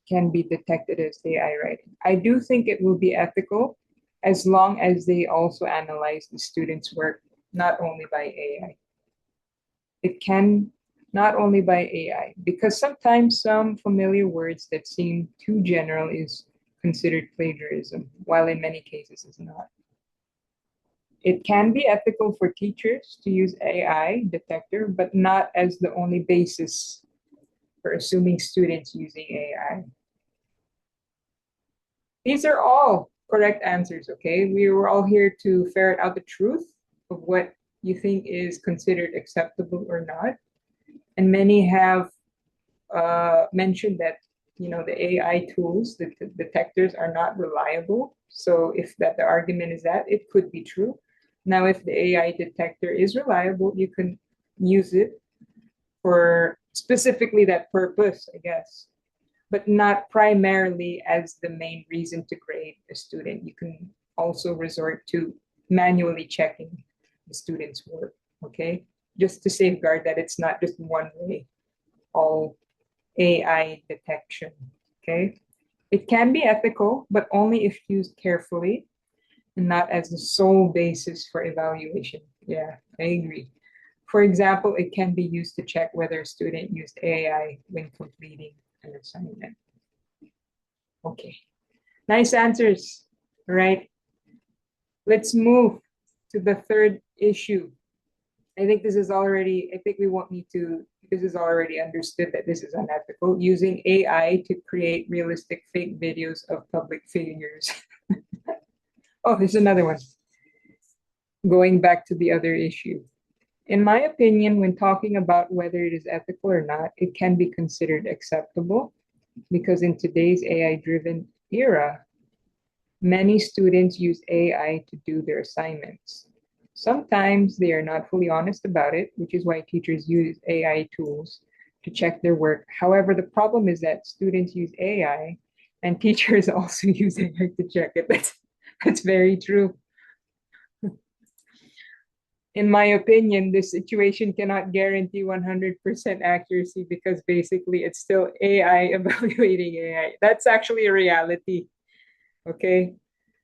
C: can be detected as AI writing. I do think it will be ethical as long as they also analyze the student's work, not only by AI. It can not only by AI, because sometimes some familiar words that seem too general is considered plagiarism, while in many cases is not. It can be ethical for teachers to use AI detector, but not as the only basis for assuming students using AI. These are all correct answers, okay? We were all here to ferret out the truth of what you think is considered acceptable or not. And many have mentioned that the AI tools, the detectors are not reliable. So if the argument is that, it could be true. Now, if the AI detector is reliable, you can use it for specifically that purpose, I guess, but not primarily as the main reason to grade a student. You can also resort to manually checking the student's work, okay? Just to safeguard that it's not just one way, all AI detection, okay? It can be ethical, but only if used carefully and not as the sole basis for evaluation. Yeah, I agree. For example, it can be used to check whether a student used AI when completing an assignment. Okay, nice answers. All right, let's move to the third issue. I think we won't need to, this is already understood that this is unethical, using AI to create realistic fake videos of public figures. Oh, there's another one. Going back to the other issue. In my opinion, when talking about whether it is ethical or not, it can be considered acceptable because in today's AI-driven era, many students use AI to do their assignments. Sometimes they are not fully honest about it, which is why teachers use AI tools to check their work. However, the problem is that students use AI and teachers also use AI to check it. That's very true. In my opinion, this situation cannot guarantee 100% accuracy because basically it's still AI evaluating AI. That's actually a reality. Okay.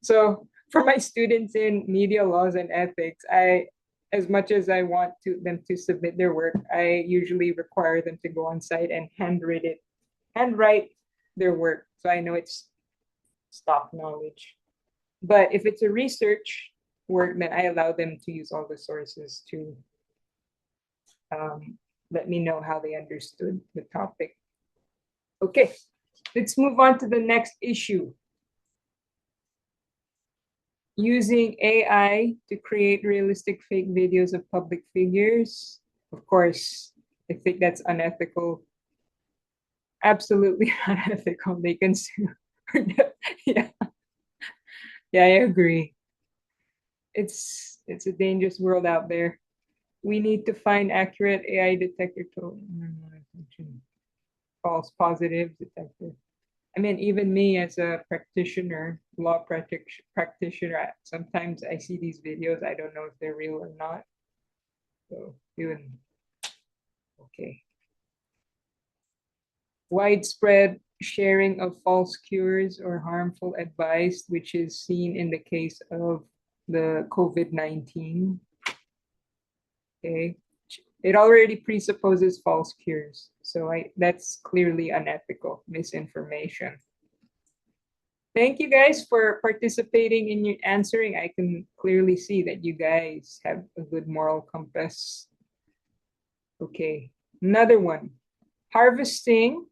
C: So for my students in media laws and ethics, as much as I want them to submit their work, I usually require them to go on site and handwrite their work. So I know it's stock knowledge. But if it's a research work, then I allow them to use all the sources to let me know how they understood the topic. Okay, let's move on to the next issue. Using AI to create realistic fake videos of public figures. Of course, I think that's unethical. Absolutely unethical. They can sue. Yeah. Yeah, I agree. It's a dangerous world out there. We need to find accurate AI detector to false positive detector. I mean, even me as a practitioner, practitioner, sometimes I see these videos, I don't know if they're real or not. So even okay. Widespread sharing of false cures or harmful advice, which is seen in the case of the COVID-19. Okay. It already presupposes false cures. So that's clearly unethical misinformation. Thank you guys for participating in your answering. I can clearly see that you guys have a good moral compass. Okay, another one. Harvesting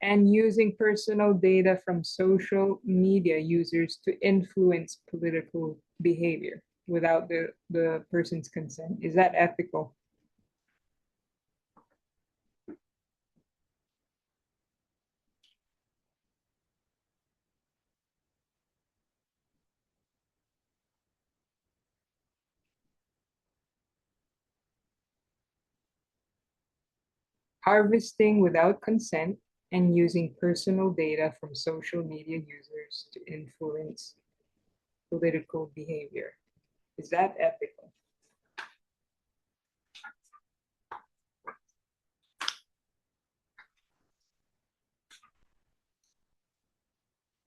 C: and using personal data from social media users to influence political behavior without the person's consent. Is that ethical? Harvesting without consent and using personal data from social media users to influence political behavior. Is that ethical?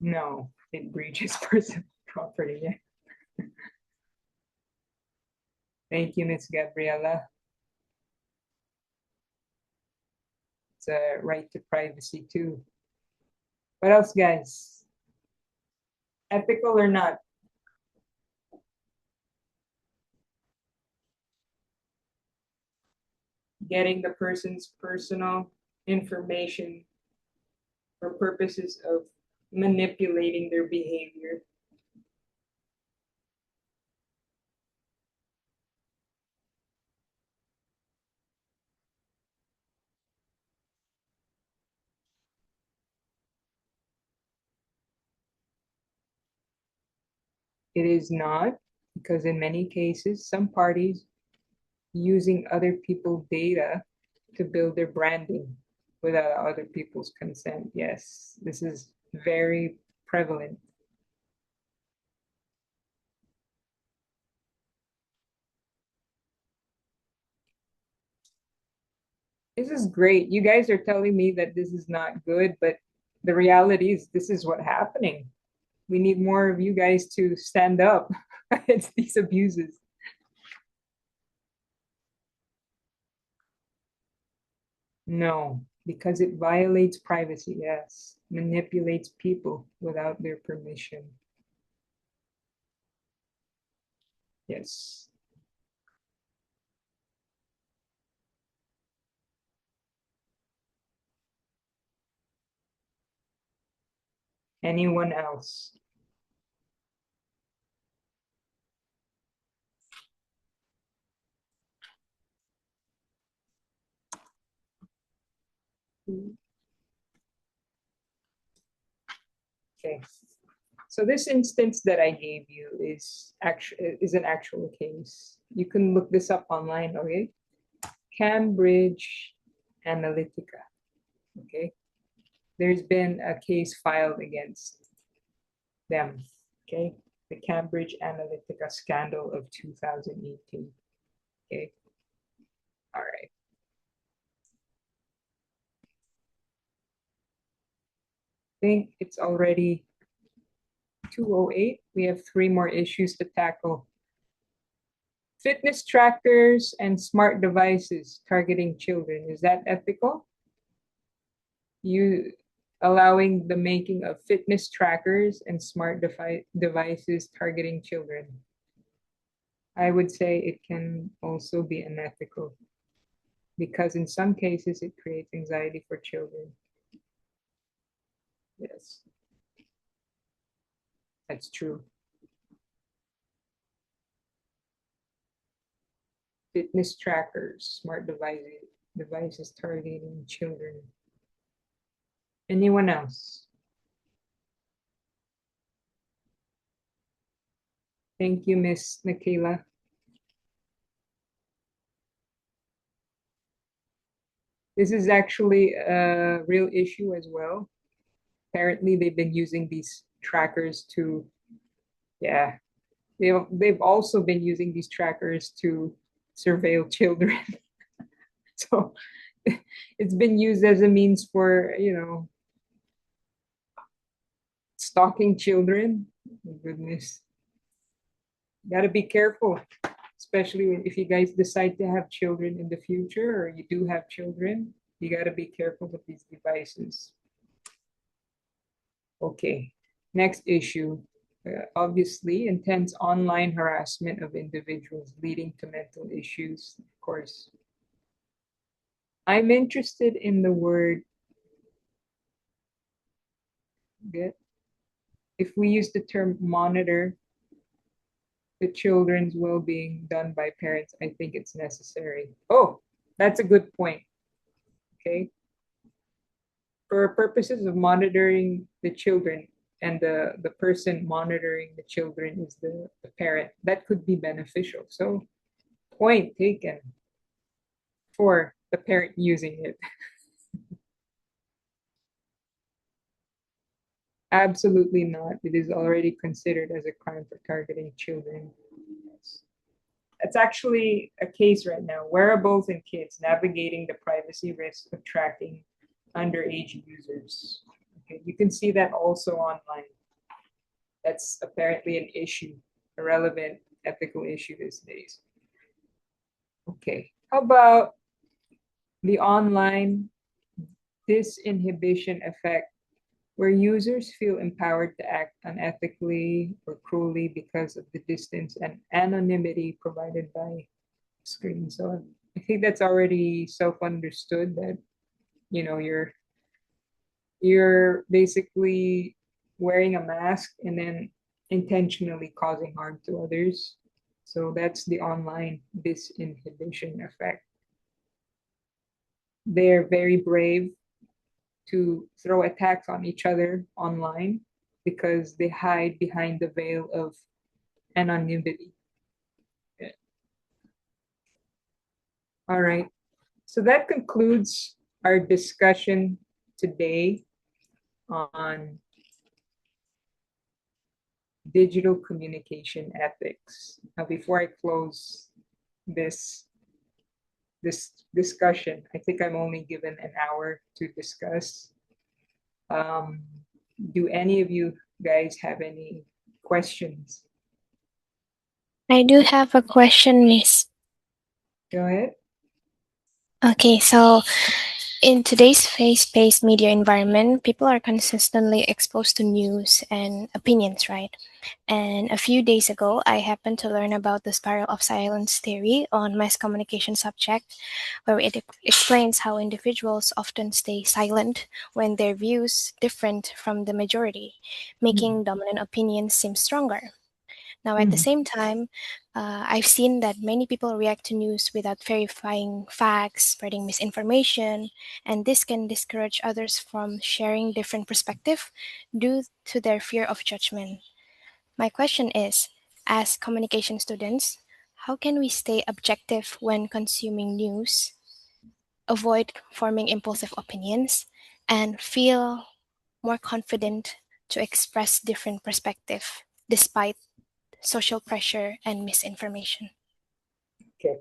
C: No, it breaches personal property. Yeah. Thank you, Miss Gabriela. It's a right to privacy too. What else, guys? Ethical or not? Getting the person's personal information for purposes of manipulating their behavior. It is not, because in many cases, some parties using other people's data to build their branding without other people's consent. Yes, this is very prevalent. This is great. You guys are telling me that this is not good, but the reality is this is what's happening. We need more of you guys to stand up against these abuses. No, because it violates privacy, yes. Manipulates people without their permission. Yes. Anyone else? Okay. So this instance that I gave you is an actual case. You can look this up online, okay? Cambridge Analytica. Okay. There's been a case filed against them. Okay. The Cambridge Analytica scandal of 2018. Okay. All right. I think it's already 2:08. We have 3 more issues to tackle. Fitness trackers and smart devices targeting children. Is that ethical? You allowing the making of fitness trackers and smart devices targeting children. I would say it can also be unethical because in some cases it creates anxiety for children. Yes, that's true. Fitness trackers, smart devices targeting children. Anyone else? Thank you, Miss Nikela. This is actually a real issue as well. Apparently, they've been using these trackers to, yeah, they've also been using these trackers to surveil children. So it's been used as a means for, stalking children. Oh, goodness. Got to be careful, especially if you guys decide to have children in the future or you do have children. You got to be careful with these devices. Okay. Next issue, obviously, intense online harassment of individuals leading to mental issues, of course. I'm interested in the word, if we use the term monitor the children's well-being done by parents, I think it's necessary. Oh, that's a good point. Okay. For purposes of monitoring the children, and the person monitoring the children is the parent, that could be beneficial. So point taken for the parent using it. Absolutely not. It is already considered as a crime for targeting children. It's actually a case right now. Wearables in kids navigating the privacy risk of tracking underage users. Okay, you can see that also online. That's apparently an issue, a relevant ethical issue these days. Okay, how about the online disinhibition effect, where users feel empowered to act unethically or cruelly because of the distance and anonymity provided by screen. So I think that's already self-understood that you're basically wearing a mask and then intentionally causing harm to others. So that's the online disinhibition effect. They're very brave to throw attacks on each other online because they hide behind the veil of anonymity. All right. So that concludes our discussion today on digital communication ethics. Now, before I close this discussion, I think I'm only given an hour to discuss. Do any of you guys have any questions?
E: I do have a question, Miss.
C: Go ahead.
E: Okay, so in today's fast-paced media environment, people are consistently exposed to news and opinions, right? And a few days ago, I happened to learn about the spiral of silence theory on mass communication subject, where it explains how individuals often stay silent when their views different from the majority, making dominant opinions seem stronger. Now, at the
C: Mhm.
E: same time, I've seen that many people react to news without verifying facts, spreading misinformation, and this can discourage others from sharing different perspective due to their fear of judgment. My question is, as communication students, how can we stay objective when consuming news, avoid forming impulsive opinions, and feel more confident to express different perspective despite social pressure and misinformation?
C: Okay.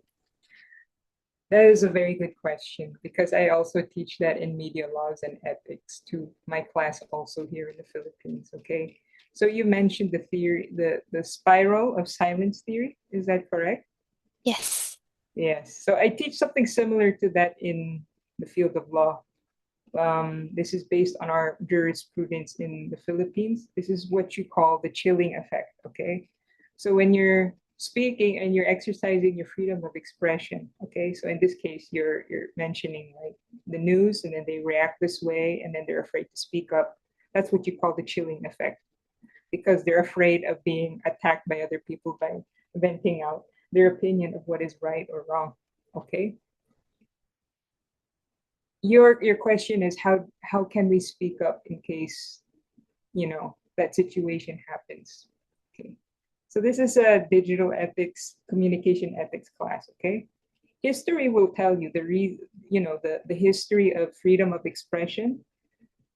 C: That is a very good question because I also teach that in media laws and ethics to my class also here in the Philippines. Okay. So you mentioned the theory, the spiral of silence theory. Is that correct?
E: Yes.
C: Yes. So I teach something similar to that in the field of law. This is based on our jurisprudence in the Philippines. This is what you call the chilling effect. Okay. So when you're speaking and you're exercising your freedom of expression, okay. So in this case, you're mentioning like the news, and then they react this way, and then they're afraid to speak up. That's what you call the chilling effect, because they're afraid of being attacked by other people by venting out their opinion of what is right or wrong. Okay. Your question is how can we speak up in case that situation happens. Okay, so this is a digital ethics communication ethics class. Okay, history will tell you the history of freedom of expression.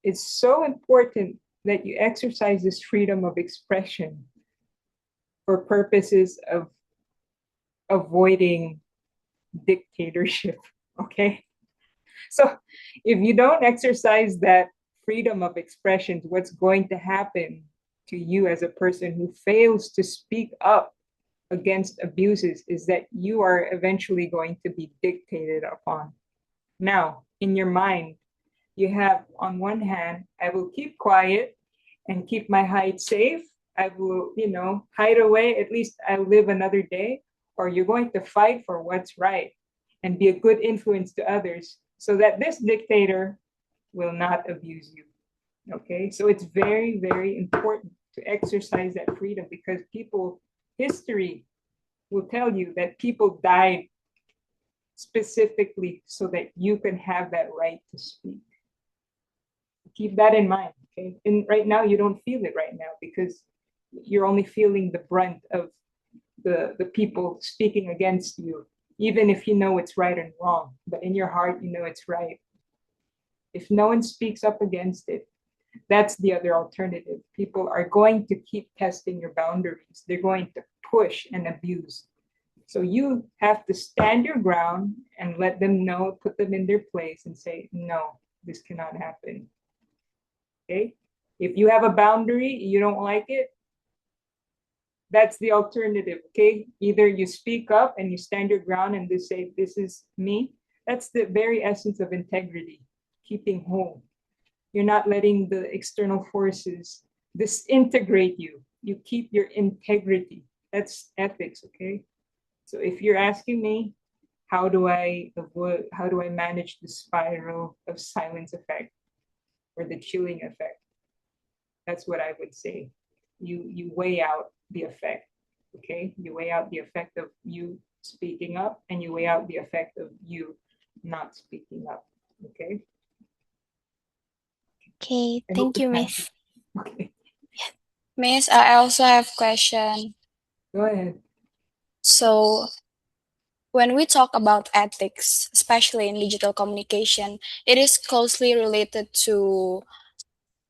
C: It's so important that you exercise this freedom of expression for purposes of avoiding dictatorship. Okay, so if you don't exercise that freedom of expression, what's going to happen to you as a person who fails to speak up against abuses is that you are eventually going to be dictated upon. Now, in your mind, you have on one hand, I will keep quiet and keep my hide safe, I will, hide away. At least I'll live another day. Or you're going to fight for what's right and be a good influence to others so that this dictator will not abuse you. Okay, so it's very, very important to exercise that freedom because history will tell you that people died specifically so that you can have that right to speak. Keep that in mind. Okay, and right now you don't feel it right now because you're only feeling the brunt of the people speaking against you, even if you know it's right and wrong, but in your heart you know it's right. If no one speaks up against it, that's the other alternative. People are going to keep testing your boundaries. They're going to push and abuse. So you have to stand your ground and let them know, put them in their place and say, no, this cannot happen. Okay? If you have a boundary, you don't like it, that's the alternative. Okay? Either you speak up and you stand your ground and just say, this is me. That's the very essence of integrity, keeping home. You're not letting the external forces disintegrate you. You keep your integrity. That's ethics, okay? So if you're asking me, how do I manage the spiral of silence effect or the chilling effect? That's what I would say. You weigh out the effect, okay? You weigh out the effect of you speaking up and you weigh out the effect of you not speaking up, okay?
E: Okay,
C: I hope
E: thank you,
C: it
E: Miss.
C: okay,
D: Miss, I also have question.
C: go ahead.
D: So when we talk about ethics, especially in digital communication, it is closely related to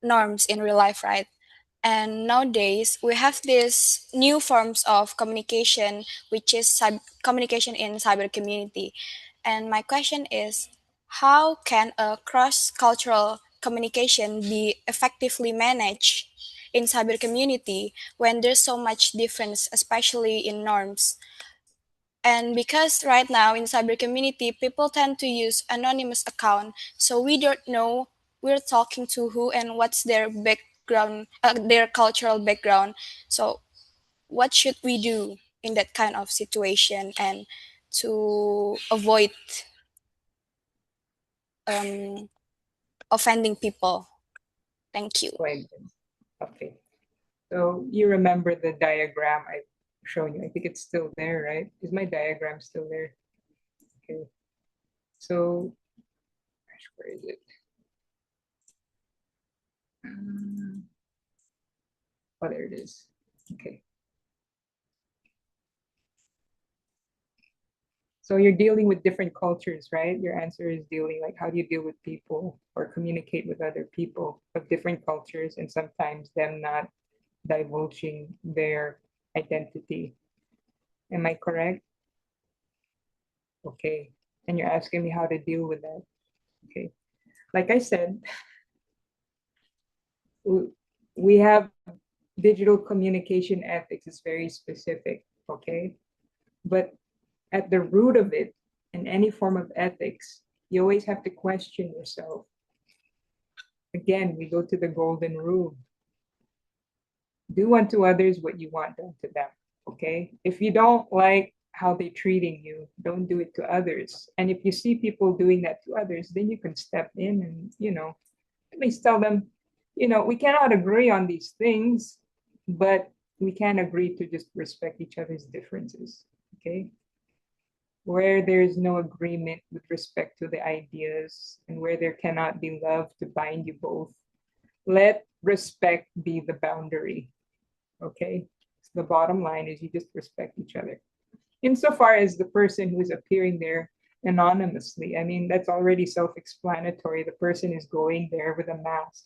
D: norms in real life, right? And nowadays, we have these new forms of communication, which is communication in cyber community. And my question is, how can a cross-cultural communication be effectively managed in cyber community when there's so much difference, especially in norms? And because right now in cyber community, people tend to use anonymous account, so we don't know we're talking to who and what's their background, their cultural background. So what should we do in that kind of situation and to avoid um, offending people? Thank you.
C: Like, okay. So you remember the diagram I showed you? I think it's still there, right? Is my diagram still there? Okay. So, gosh, where is it? Oh, there it is. Okay. So you're dealing with different cultures, right? Your answer is dealing like how do you deal with people or communicate with other people of different cultures and sometimes them not divulging their identity. Am I correct? Okay. And you're asking me how to deal with that. Okay. Like I said, we have digital communication ethics is very specific, okay? But at the root of it, in any form of ethics, you always have to question yourself. Again, we go to the golden rule. Do unto others what you want done to them, okay? If you don't like how they're treating you, don't do it to others. And if you see people doing that to others, then you can step in and, at least tell them, we cannot agree on these things, but we can agree to just respect each other's differences, okay? Where there's no agreement with respect to the ideas and where there cannot be love to bind you both, let respect be the boundary, okay? So the bottom line is you just respect each other. Insofar as the person who is appearing there anonymously, I mean, that's already self-explanatory. The person is going there with a mask.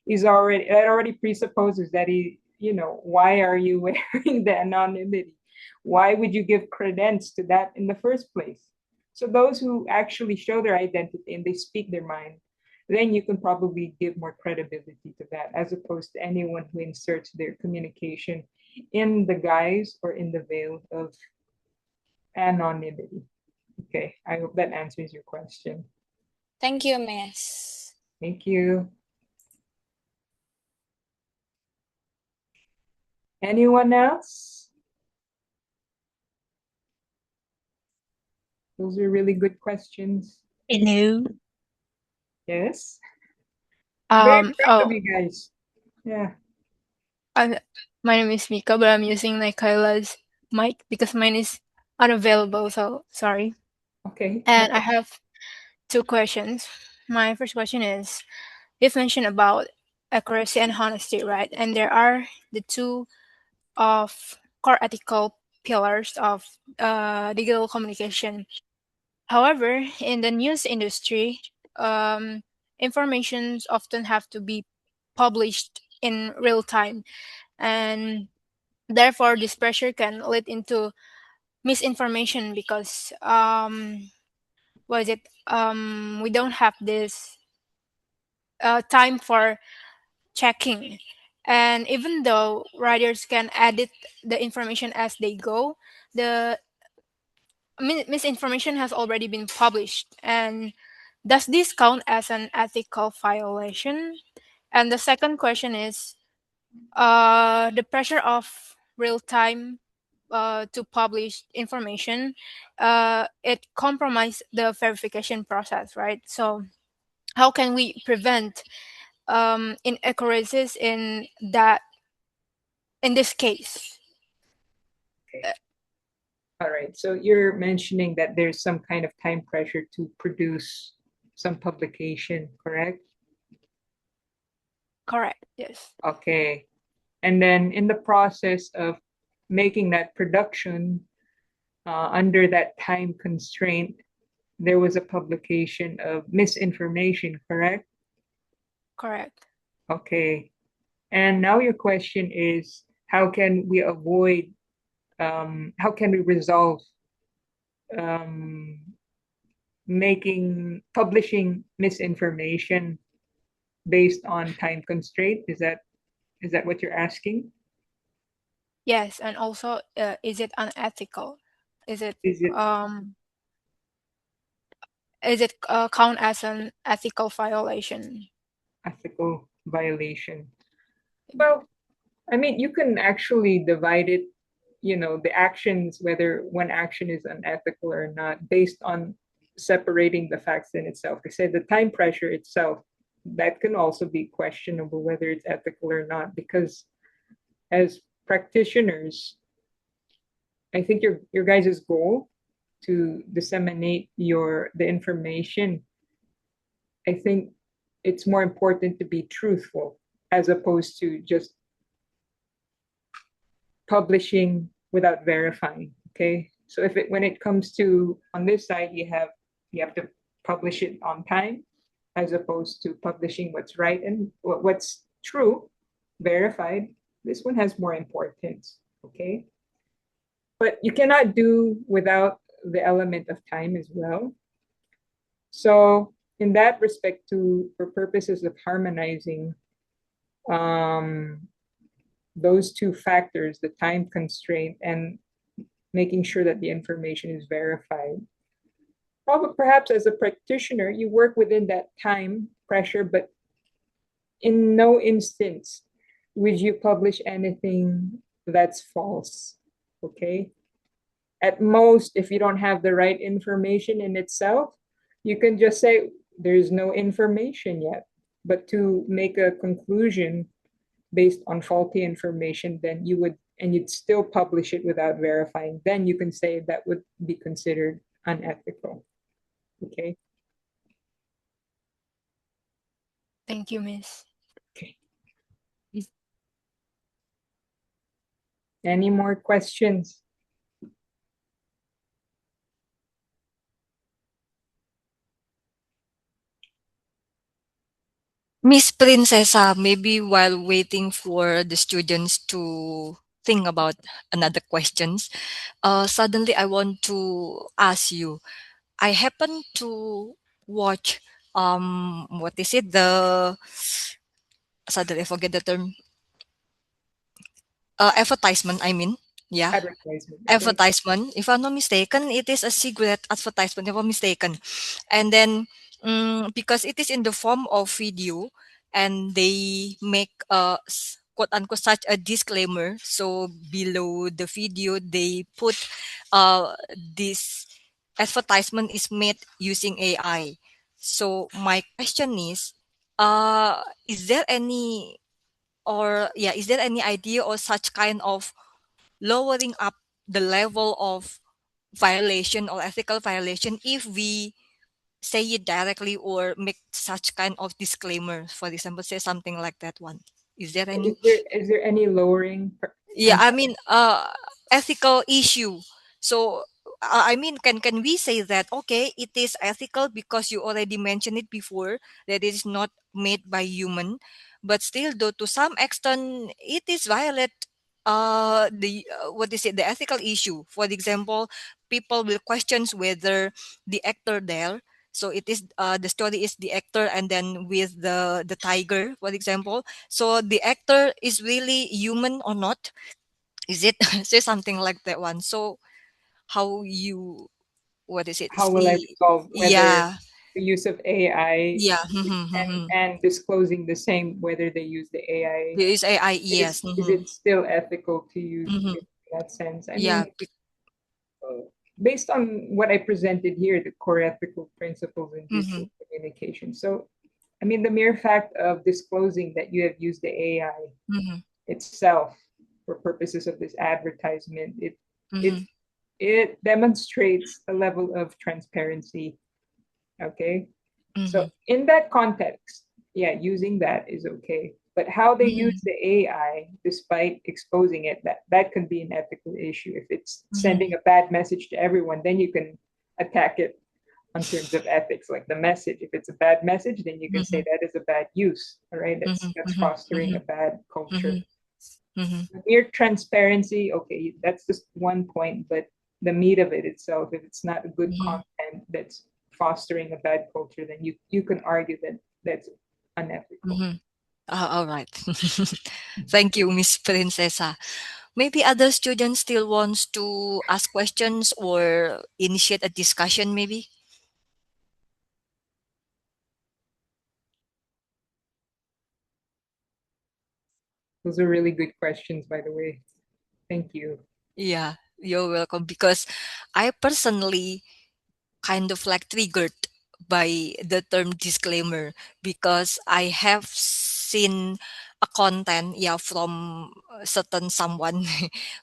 C: That already presupposes that why are you wearing the anonymity? Why would you give credence to that in the first place? So those who actually show their identity and they speak their mind, then you can probably give more credibility to that as opposed to anyone who inserts their communication in the guise or in the veil of anonymity. Okay, I hope that answers your question.
D: Thank you, Miss.
C: Thank you. Anyone else? Those are really good questions.
F: Hello.
C: Yes. Very proud of
E: Oh,
C: you guys. Yeah.
E: my name is Mika, but I'm using Kaila's mic because mine is unavailable. So sorry.
C: Okay. No
E: And I
C: problem.
E: have two questions. My first question is, you've mentioned about accuracy and honesty, right? And there are the two of core ethical pillars of digital communication. However, in the news industry, informations often have to be published in real time, and therefore this pressure can lead into misinformation because what is it? We don't have this time for checking. And even though writers can edit the information as they go, the misinformation has already been published. And does this count as an ethical violation? And the second question is, the pressure of real time to publish information, it compromise the verification process, right? So how can we prevent inaccuracies in this case?
C: Okay. All right. So you're mentioning that there's some kind of time pressure to produce some publication, correct?
E: Correct. Yes.
C: Okay. And then in the process of making that production under that time constraint, there was a publication of misinformation, correct?
E: Correct.
C: Okay. And now your question is, how can we avoid, how can we resolve um, publishing misinformation based on time constraint? Is that what you're asking?
E: Yes, and also, is it unethical? Is it
C: Is it
E: um is it count as an ethical violation?
C: ethical violation? Well, I mean, you can actually divide it, the actions, whether one action is unethical or not, based on separating the facts in itself. They say the time pressure itself, that can also be questionable whether it's ethical or not, because as practitioners, I think your guys' goal to disseminate the information, I think it's more important to be truthful as opposed to just publishing without verifying. Okay. So when it comes to on this side, you have to publish it on time as opposed to publishing what's right and what's true, verified. This one has more importance. Okay. But you cannot do without the element of time as well. So in that respect, for purposes of harmonizing um, those two factors, the time constraint and making sure that the information is verified. Probably, perhaps as a practitioner, you work within that time pressure, but in no instance would you publish anything that's false. Okay. At most, if you don't have the right information in itself, you can just say there's no information yet. But to make a conclusion based on faulty information, then you'd still publish it without verifying, then you can say that would be considered unethical. Okay.
E: Thank you, Miss.
C: Okay. Any more questions?
B: Miss Princessa, maybe while waiting for the students to think about another questions, suddenly I want to ask you. I happen to watch what is it? The suddenly I forget the term. Advertisement, I mean. Yeah.
C: Advertisement. Okay.
B: Advertisement. If I'm not mistaken, it is a cigarette advertisement, if I'm mistaken. And then because it is in the form of video and they make quote unquote such a disclaimer. So below the video, they put this advertisement is made using AI. So my question is there any is there any idea or such kind of lowering up the level of violation or ethical violation if we say it directly or make such kind of disclaimer, for example, say something like that one? Is there any?
C: Is there any lowering?
B: Yeah,
C: I'm
B: I mean, ethical issue. So, I mean, can we say that okay, it is ethical because you already mentioned it before that it is not made by human, but still, though, to some extent, it is violate the what is it, the ethical issue. For example, people will questions whether the actor there. So it is the story is the actor and then with the tiger, for example. So the actor is really human or not? Is it say something like that one? So how you what is it?
C: How will I
B: See,
C: resolve whether
B: yeah,
C: the use of AI
B: yeah,
C: and disclosing the same whether they use the AI
B: there is AI, yes,
C: is it still ethical to use
B: mm-hmm.
C: it in that sense? I
B: Yeah,
C: mean, based on what I presented here, the core ethical principles in
B: mm-hmm.
C: digital communication. So, I mean, the mere fact of disclosing that you have used the AI
B: Mm-hmm.
C: itself for purposes of this advertisement,
B: Mm-hmm.
C: it it demonstrates a level of transparency. Okay, so
B: Mm-hmm.
C: in that context, yeah, using that is okay. But how they use
B: Mm-hmm.
C: the AI, despite exposing it, that can be an ethical issue. If it's
B: Mm-hmm.
C: sending a bad message to everyone, then you can attack it on terms of ethics, like the message. If it's a bad message, then you can say
B: Mm-hmm.
C: that is a bad use. All right, that's
B: Mm-hmm.
C: fostering a bad culture.
B: Mm-hmm.
C: Mere transparency, okay, that's just one point, but the meat of it itself, if it's not a good
B: Mm-hmm.
C: content that's fostering a bad culture, then you can argue that that's unethical.
B: Mm-hmm. All right. Thank you, Miss Princessa. Maybe other students still wants to ask questions or initiate a discussion, maybe.
C: Those are really good questions, by the way. Thank you.
B: Yeah, you're welcome. Because I personally kind of like triggered by the term disclaimer because I have seen a content, yeah, from certain someone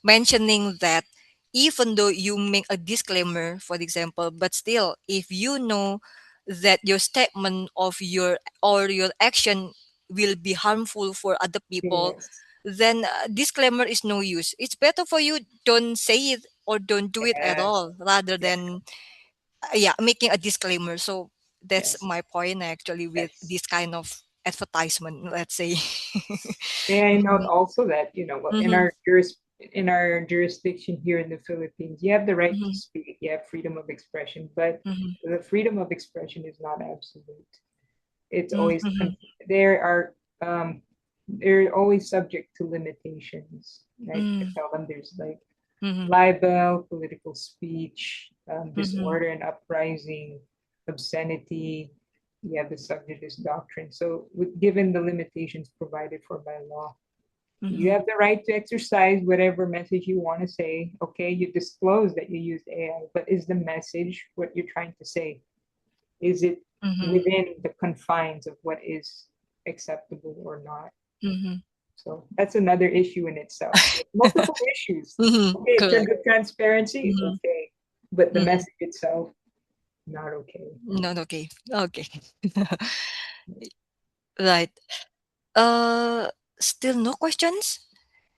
B: mentioning that even though you make a disclaimer, for example, but still, if you know that your statement of your or your action will be harmful for other people,
C: Yes,
B: then disclaimer is no use. It's better for you don't say it or don't do it at
C: yes,
B: all rather
C: yes,
B: than yeah, making a disclaimer. So that's
C: yes,
B: my point actually with
C: yes.
B: this kind of advertisement, let's say.
C: May I note
B: Mhm,
C: also that, well,
B: mhm,
C: in our jurisdiction here in the Philippines, you have the right to
B: mhm,
C: speak, you have freedom of expression, but
B: mhm,
C: the freedom of expression is not absolute. It's always
B: mhm,
C: there are they're always subject to limitations. Right? I
B: mhm,
C: tell them there's like
B: mhm,
C: libel, political speech,
B: mhm,
C: disorder and uprising, obscenity. You have the subjugist doctrine. So, given the limitations provided for by law, you
B: mhm,
C: have the right to exercise whatever message you want to say. Okay, you disclose that you used AI, but is the message what you're trying to say? Is it
B: mhm,
C: within the confines of what is acceptable or not?
B: mhm.
C: So that's another issue in itself. So multiple issues.
B: Mhm,
C: Okay, in terms
B: correct.
C: of transparency,
B: Mhm,
C: okay, but the
B: mhm.
C: message itself, not okay.
B: No, no, okay. Okay. Right. Uh, Still no questions?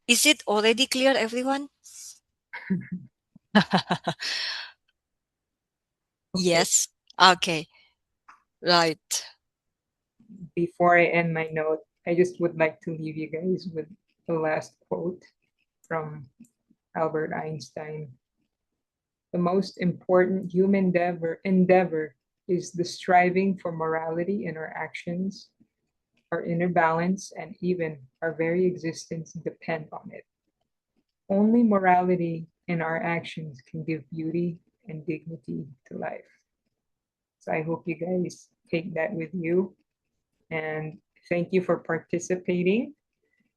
B: Is it already clear, everyone?
C: Okay,
B: Yes. Okay. Right.
C: before I end my note, I just would like to leave you guys with the last quote from Albert Einstein. The most important human endeavor is the striving for morality in our actions. Our inner balance and even our very existence depend on it. Only morality in our actions can give beauty and dignity to life. So I hope you guys take that with you. And thank you for participating.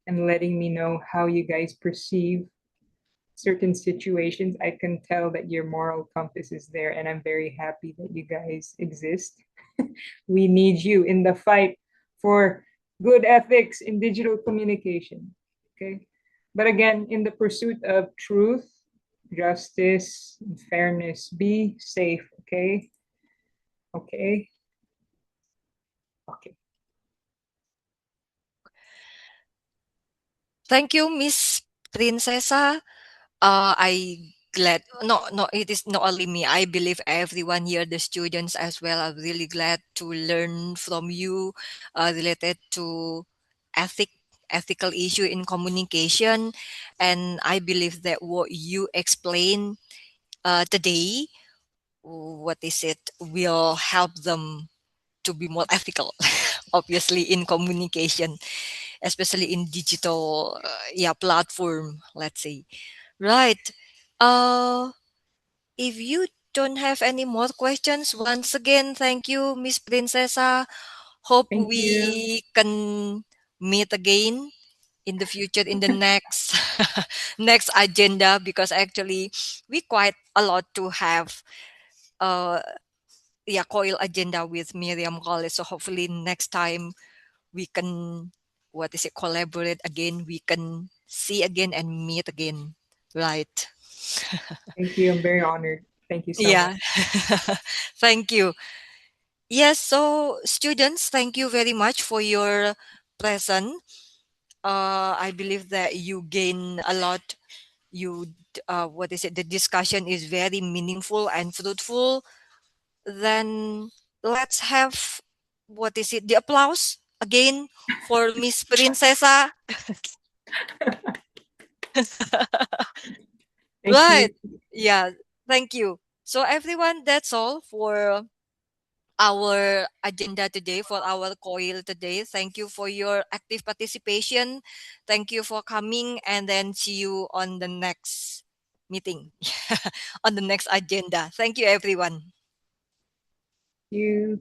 C: and letting me know how you guys perceive certain situations. I can tell that your moral compass is there, and I'm very happy that you guys exist. We need you in the fight for good ethics in digital communication. Okay. But again, in the pursuit of truth, justice, and fairness, be safe. Okay. Okay. Okay.
B: Thank you, Miss Princessa. I glad no, it is not only me. I believe everyone here, the students as well, are really glad to learn from you related to ethic ethical issue in communication. And I believe that what you explain today, what is it, will help them to be more ethical obviously in communication, especially in digital platform, let's say. Right. Uh, if you don't have any more questions, once again, thank you, Miss Princessa. Hope
C: Thank you.
B: we can meet again in the future in the next next agenda, because actually we quite a lot to have uh COIL agenda with Miriam College. So hopefully next time we can, what is it, collaborate again. We can see again and meet again. Right.
C: Thank you. I'm very honored. Thank you so much.
B: Yeah. Thank you. Yes, so students, thank you very much for your present. I believe that you gain a lot. What is it? The discussion is very meaningful and fruitful. Then let's have, what is it? The applause again for Miss Princessa.
C: Thank
B: Right.
C: you.
B: Yeah. Thank you. So everyone, that's all for our agenda today, for our COIL today. Thank you for your active participation. Thank you for coming, and then see you on the next meeting, on the next agenda. Thank you, everyone.
C: You.